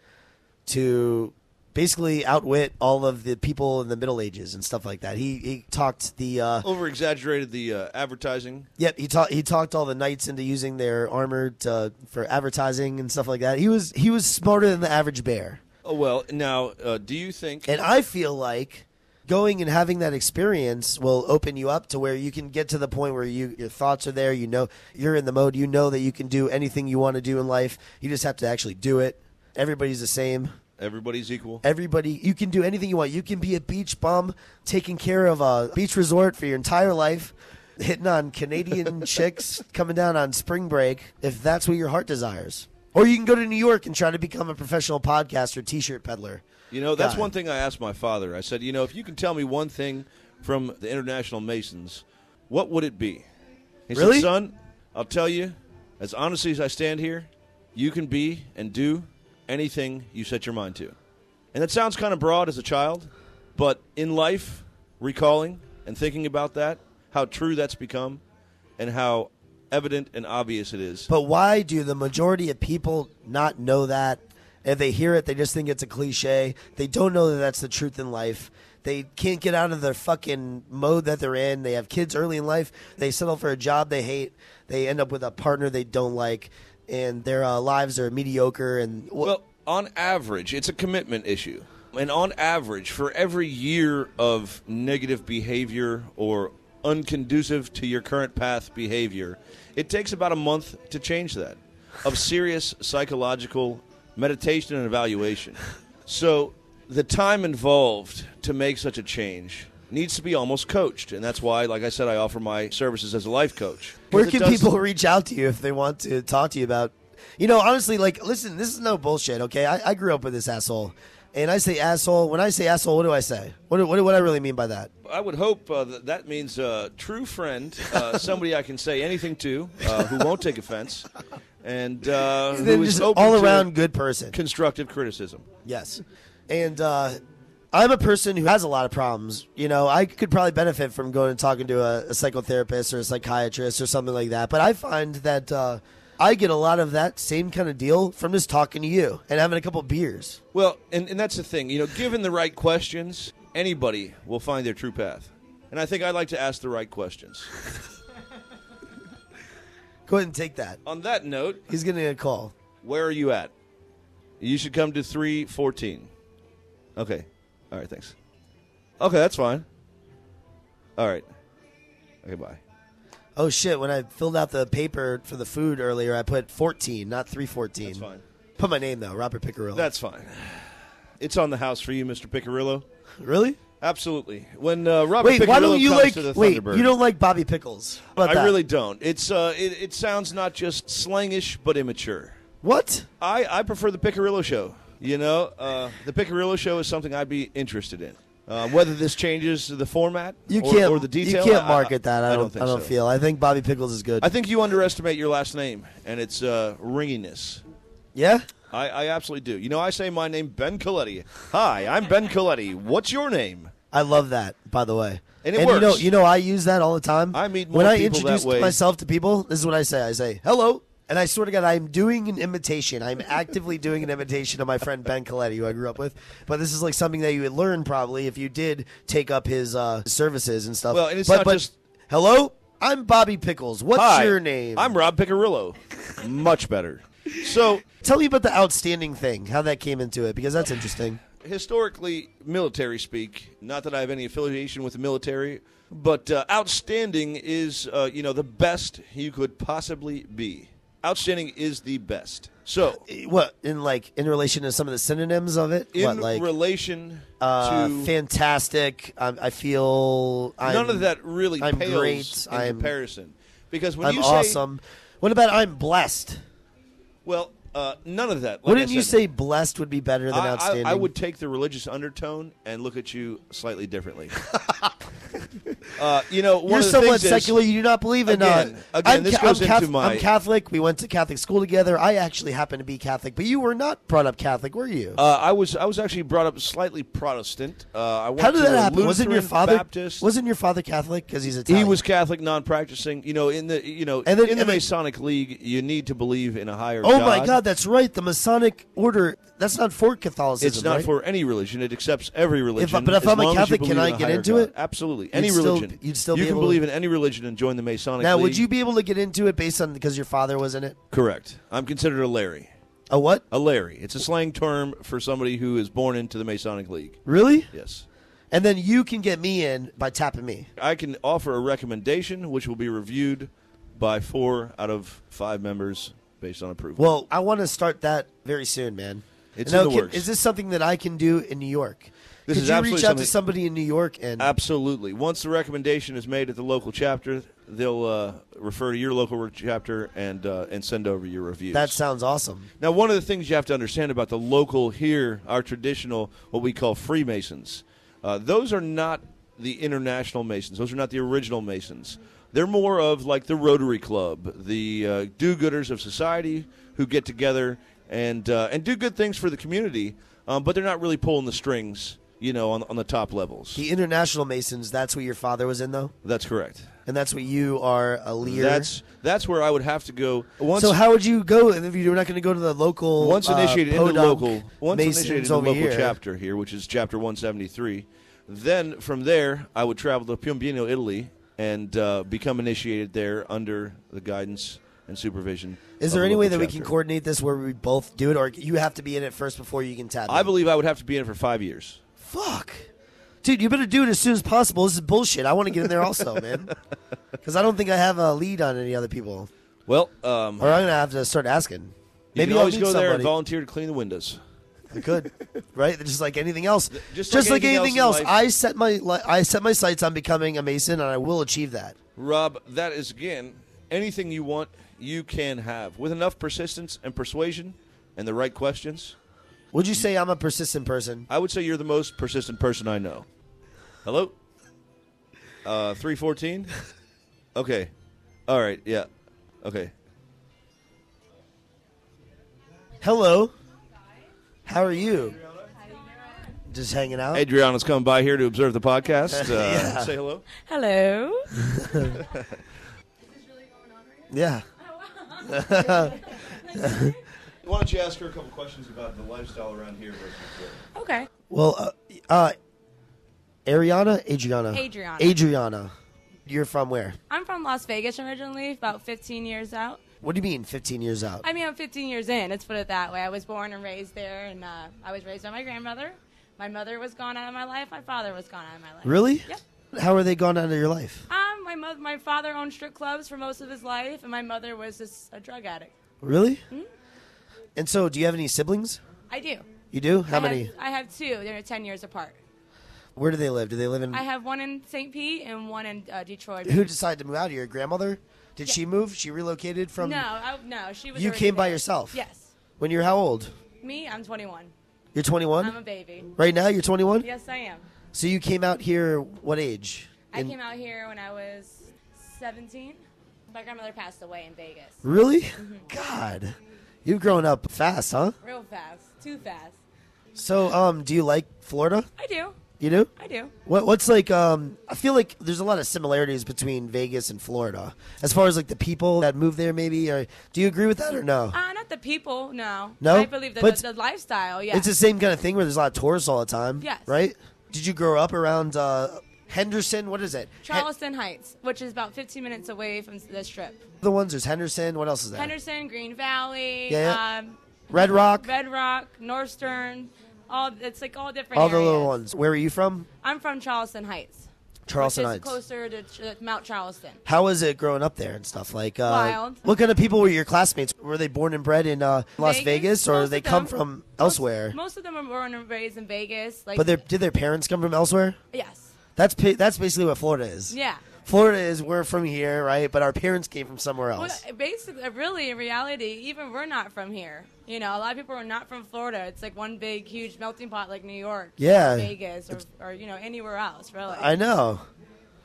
to basically outwit all of the people in the Middle Ages and stuff like that. He talked the over-exaggerated the advertising. Yep, he talked all the knights into using their armor for advertising and stuff like that. He was smarter than the average bear. Oh well, now do you think? And I feel like going and having that experience will open you up to where you can get to the point where your thoughts are there. You know you're in the mode. You know that you can do anything you want to do in life. You just have to actually do it. Everybody's the same. Everybody's equal. You can do anything you want. You can be a beach bum taking care of a beach resort for your entire life, hitting on Canadian chicks coming down on spring break, if that's what your heart desires. Or you can go to New York and try to become a professional podcaster, T-shirt peddler. You know, that's one thing I asked my father. I said, if you can tell me one thing from the International Masons, what would it be? He Really? said, son, I'll tell you, as honestly as I stand here, you can be and do anything you set your mind to. And that sounds kind of broad as a child, but in life, recalling and thinking about that, how true that's become, and how evident and obvious it is. But why do the majority of people not know that? If they hear it, they just think it's a cliche. They don't know that that's the truth in life. They can't get out of their fucking mode that they're in. They have kids early in life. They settle for a job they hate. They end up with a partner they don't like. And their lives are mediocre. And well, on average, it's a commitment issue. And on average, for every year of negative behavior or unconducive to your current path behavior, it takes about a month to change that, of serious psychological meditation and evaluation. So the time involved to make such a change needs to be almost coached. And that's why, like I said, I offer my services as a life coach. Where can people reach out to you if they want to talk to you about, honestly, listen, this is no bullshit, okay? I grew up with this asshole. And I say asshole. When I say asshole, what do I say? What do I really mean by that? I would hope that means a true friend, somebody I can say anything to, who won't take offense, and who is open all-around good person. Constructive criticism. Yes. And I'm a person who has a lot of problems. I could probably benefit from going and talking to a psychotherapist or a psychiatrist or something like that. But I find that I get a lot of that same kind of deal from just talking to you and having a couple beers. Well, and that's the thing. Given the right questions, anybody will find their true path. And I think I'd like to ask the right questions. Go ahead and take that. On that note, he's getting a call. Where are you at? You should come to 314. Okay. All right, thanks. Okay, that's fine. All right. Okay, bye. Oh, shit. When I filled out the paper for the food earlier, I put 14, not 314. That's fine. Put my name, though, Robert Picarillo. That's fine. It's on the house for you, Mr. Picarillo. Really? Absolutely. When Robert Picarillo why don't you comes to the Thunderbird. You don't like Bobby Pickles? I really don't. It's it sounds not just slangish, but immature. What? I prefer the Picarillo show. The Picarillo show is something I'd be interested in. Whether this changes the format You can't or the detail, You can't market that. I don't think so. feel. I think Bobby Pickles is good. I think you underestimate your last name and its ringiness. Yeah. I absolutely do. You know, I say my name, Ben Coletti. Hi, I'm Ben Coletti. What's your name? I love that, by the way. And it works. You know, I use that all the time. I meet more when I people introduce that way. myself to people, this is what I say. I say, hello. And I swear to God, I'm doing an imitation. I'm actively doing an imitation of my friend Ben Coletti, who I grew up with. But this is like something that you would learn probably if you did take up his services and stuff. Well, and it's not just... Hello, I'm Bobby Pickles. What's Hi, your name? I'm Rob Picarillo. Much better. So, tell me about the outstanding thing, how that came into it, because that's interesting. Historically, military speak, not that I have any affiliation with the military, but outstanding is, the best you could possibly be. Outstanding is the best. So, what in relation to some of the synonyms of it? In relation to fantastic, I feel none of that really I'm pales great. in comparison. Because when I'm you say awesome. What about I'm blessed? Well, none of that. Like Wouldn't you say blessed would be better than outstanding? I would take the religious undertone and look at you slightly differently. You're somewhat secular. You do not believe in. Again, this goes into my. I'm Catholic. We went to Catholic school together. I actually happen to be Catholic, but you were not brought up Catholic, were you? I was actually brought up slightly Protestant. I went How did to that a happen? Wasn't your Lutheran father Baptist. Wasn't your father Catholic because he's Italian? He was Catholic, non-practicing. In the Masonic League, you need to believe in a higher God. Oh my God, that's right. The Masonic order. That's not for Catholicism. It's not right? for any religion. It accepts every religion. But if I'm a long as you Catholic, can believe I in a get higher into God. it? Absolutely, You'd any still- religion. you'd still you be can able believe in any religion and join the Masonic Now, League. would you be able to get into it based on because your father was in it? Correct. I'm considered a Larry. A what? A Larry. It's a slang term for somebody who is born into the Masonic League. Really? Yes. And then you can get me in by tapping me. I can offer a recommendation, which will be reviewed by 4 out of 5 members based on approval. Well, I want to start that very soon, man. It's now, in the works. Is this something that I can do in New York? This Could is you absolutely reach out to something- somebody in New York and Absolutely. Once the recommendation is made at the local chapter, they'll refer to your local chapter and send over your reviews. That sounds awesome. Now, one of the things you have to understand about the local here, our traditional, what we call Freemasons, those are not the international Masons. Those are not the original Masons. They're more of like the Rotary Club, the do-gooders of society who get together and do good things for the community, but they're not really pulling the strings, on the top levels. The International Masons, that's what your father was in, though? That's correct. And that's what you are a leader? That's where I would have to go. So how would you go if you're not going to go to the local once initiated in the local here. chapter here, which is chapter 173, then from there I would travel to Piombino, Italy, and become initiated there under the guidance and supervision. Is there any way that we can coordinate this where we both do it, or you have to be in it first before you can tap in? I believe I would have to be in it for 5 years. Fuck. Dude, you better do it as soon as possible. This is bullshit. I want to get in there also, man. Because I don't think I have a lead on any other people. Well, or I'm going to have to start asking. Maybe I'll always meet go there and somebody. volunteer to clean the windows. I could, right? Just like anything else. Just like anything else in life. I set my sights on becoming a Mason, and I will achieve that. Rob, that is, again, anything you want, you can have. With enough persistence and persuasion and the right questions. Would you say I'm a persistent person? I would say you're the most persistent person I know. Hello? 314? Okay. All right, yeah. Okay. Hello. How are you? Just hanging out? Adrianna's coming by here to observe the podcast. Yeah. Say hello. Hello. Is this really going on right now? Yeah. Why don't you ask her a couple questions about the lifestyle around here versus there? Okay. Well, Adrianna? Adrianna. You're from where? I'm from Las Vegas originally, about 15 years out. What do you mean 15 years out? I mean, I'm 15 years in. Let's put it that way. I was born and raised there, and I was raised by my grandmother. My mother was gone out of my life. My father was gone out of my life. Really? Yep. How are they gone out of your life? My father owned strip clubs for most of his life, and my mother was just a drug addict. Really? Mm-hmm. And so, do you have any siblings? I do. You do? How many? I have 2. They're 10 years apart. Where do they live? Do they live in... I have one in St. Pete and one in Detroit. Who decided to move out here? Your grandmother? Did she move? She relocated from... No, she was You already came by there. yourself? Yes. When you're how old? Me, I'm 21. You're 21? I'm a baby. Right now, you're 21? Yes, I am. So you came out here what age? I came out here when I was 17. My grandmother passed away in Vegas. Really? God. You've grown up fast, huh? Real fast. Too fast. So, do you like Florida? I do. You do? I do. What's like, I feel like there's a lot of similarities between Vegas and Florida. As far as like the people that move there maybe, or do you agree with that or no? Not the people, no. No? I believe the lifestyle, yeah. It's the same kind of thing where there's a lot of tourists all the time. Yes. Right? Did you grow up around Henderson? What is it? Charleston Heights, which is about 15 minutes away from the Strip. The ones, there's Henderson. What else is there? Henderson, Green Valley, Yeah. Red Rock? Red Rock, Northstern, it's like all different All the areas. little ones. Where are you from? I'm from Charleston Heights. Charleston which is Heights. closer to Mount Charleston. How was it growing up there and stuff? Like, Wild. What kind of people were your classmates? Were they born and bred in Las Vegas, or Most they of come them. from elsewhere? Most of them were born and raised in Vegas. Like, But did their parents come from elsewhere? yes. That's basically what Florida is. Yeah. Florida is we're from here, right? But our parents came from somewhere else. Well, basically, really, in reality, even we're not from here. You know, a lot of people are not from Florida. It's like one big, huge melting pot like New York, Yeah. or Vegas, or you know, anywhere else, really. I know.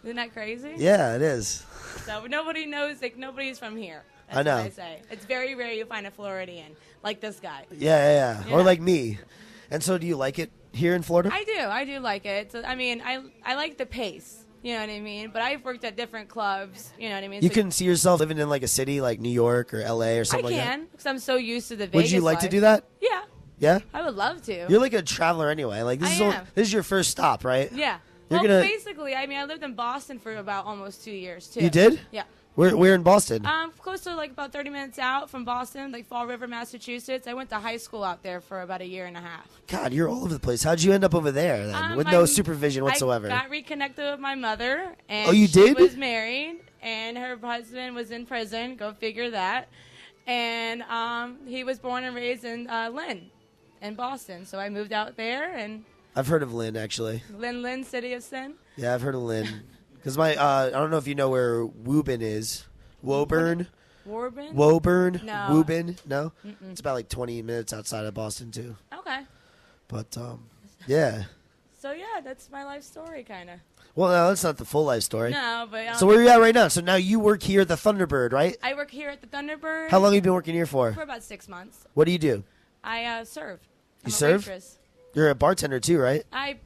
Isn't that crazy? Yeah, it is. So nobody knows, like, nobody's from here. That's I know. what I say. It's very rare you find a Floridian like this guy. Yeah. Yeah. Or like me. And so do you like it here in Florida? I do like it. So, I mean, I like the pace. You know what I mean? But I've worked at different clubs. You know what I mean? You So can see yourself living in like a city like New York or LA or I something like that? can, because I'm so used to the Vegas Would you like to life. do that? Yeah, Yeah? I would love to. You're like a traveler anyway. Like this I is am. this is your first stop, right? Yeah. You're Well, gonna- basically, I mean, I lived in Boston for about almost 2 years, too. You did? Yeah. We're in Boston. Close to, like, about 30 minutes out from Boston, like Fall River, Massachusetts. I went to high school out there for about a year and a half. God, you're all over the place. How'd you end up over there then, with no supervision whatsoever? I got reconnected with my mother, and Oh, you did? She was married, and her husband was in prison. Go figure that. And he was born and raised in Lynn, in Boston. So I moved out there, and I've heard of Lynn actually. Lynn, City of Sin. Yeah, I've heard of Lynn. Because I don't know if you know where Woburn is. Woburn? Warburton? Woburn? No. Woburn? No? It's about like 20 minutes outside of Boston too. Okay. But, yeah. So, yeah, that's my life story, kind of. Well, no, that's not the full life story. No, but... So where are you at right now? So now you work here at the Thunderbird, right? I work here at the Thunderbird. How long have you been working here for? For about 6 months. What do you do? I serve. I'm You a serve? Waitress. You're a bartender too, right? I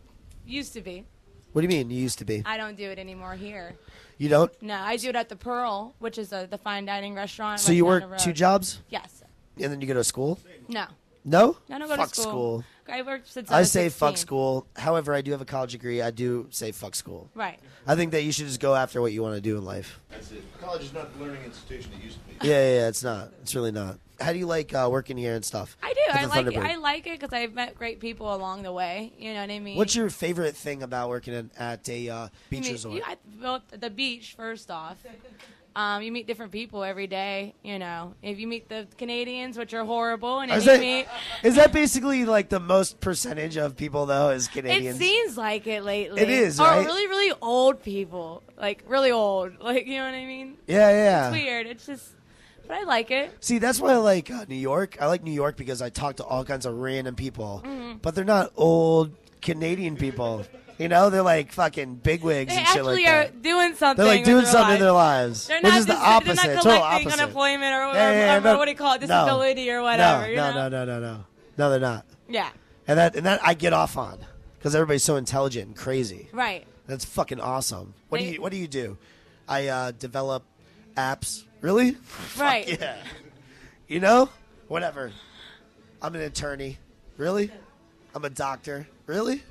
used to be. What do you mean you used to be? I don't do it anymore here. You don't? No, I do it at the Pearl, which is the fine dining restaurant. So right you down work the road. 2 jobs? Yes. And then you go to school? No. No? I don't go Fuck to school. I worked since I I was say 16. fuck school. However, I do have a college degree. I do say fuck school. Right. I think that you should just go after what you want to do in life. That's it. College is not the learning institution it used to be. Yeah, it's not. It's really not. How do you like working here and stuff? I do. at I the like it. Thunderbird? I like it because I've met great people along the way. You know what I mean? What's your favorite thing about working at a beach resort? I built the beach first off. You meet different people every day. You know, if you meet the Canadians, which are horrible, and if you meet, Is that basically like the most percentage of people though is Canadians? it seems like it lately. It is, or right? really, really old people, like really old. Like, you know what I mean? Yeah. It's weird. It's just, but I like it. See, that's why I like New York. I like New York because I talk to all kinds of random people, Mm-hmm. but they're not old Canadian people. You know, they're like fucking bigwigs They and shit like actually are that. doing something. They're like doing with their something in their lives. lives, They're which not is the just- opposite. They're not Total collecting opposite. unemployment or Yeah, no. what do you call it, No. disability or whatever. you know? No, they're not. Yeah. And that I get off on because everybody's so intelligent and crazy. Right. That's fucking awesome. What They- do you do? I develop apps. Really? Right. Fuck yeah. You know? Whatever. I'm an attorney. Really? I'm a doctor. Really?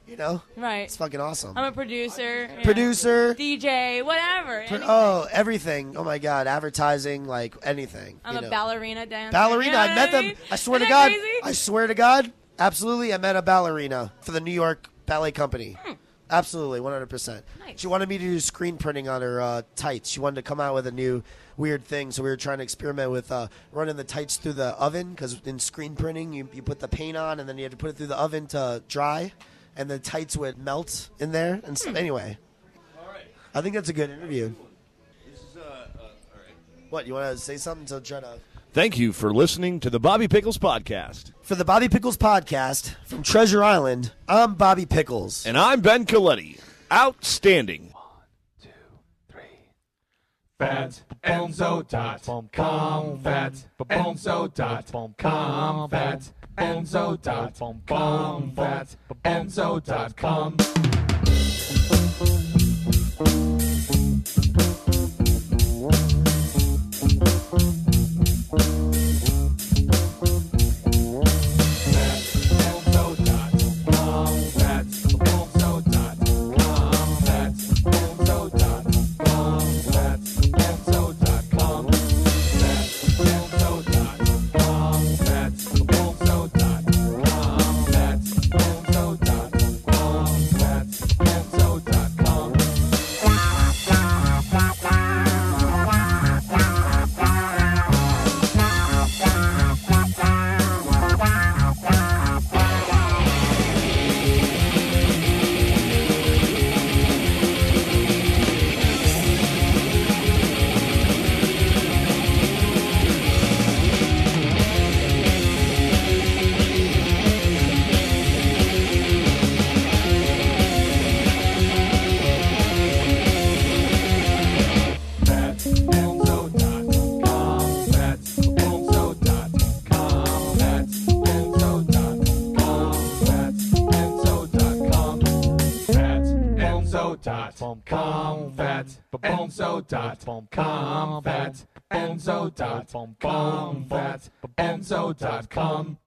You know? Right. It's fucking awesome. I'm a producer. yeah. Producer. DJ, whatever. anything. Everything. Oh my God. Advertising, like anything. I'm you a know. ballerina dancer. Ballerina. You know I what met them. mean? I swear Isn't to that God. crazy? I swear to God. Absolutely. I met a ballerina for the New York Ballet Company. Absolutely. 100%. Nice. She wanted me to do screen printing on her tights. She wanted to come out with a new weird thing. So we were trying to experiment with running the tights through the oven because in screen printing, you put the paint on and then you had to put it through the oven to dry. And the tights would melt in there. And so, anyway, All right. I think that's a good interview. This is all right. What, you want to say something to try to... Thank you for listening to the Bobby Pickles Podcast. For the Bobby Pickles Podcast from Treasure Island, I'm Bobby Pickles. And I'm Ben Coletti. Outstanding. FatEnzo.com. FatEnzo.com. FatEnzo.com. FatEnzo.com. FatEnzo.com. FatEnzo.com. FatEnzo.com.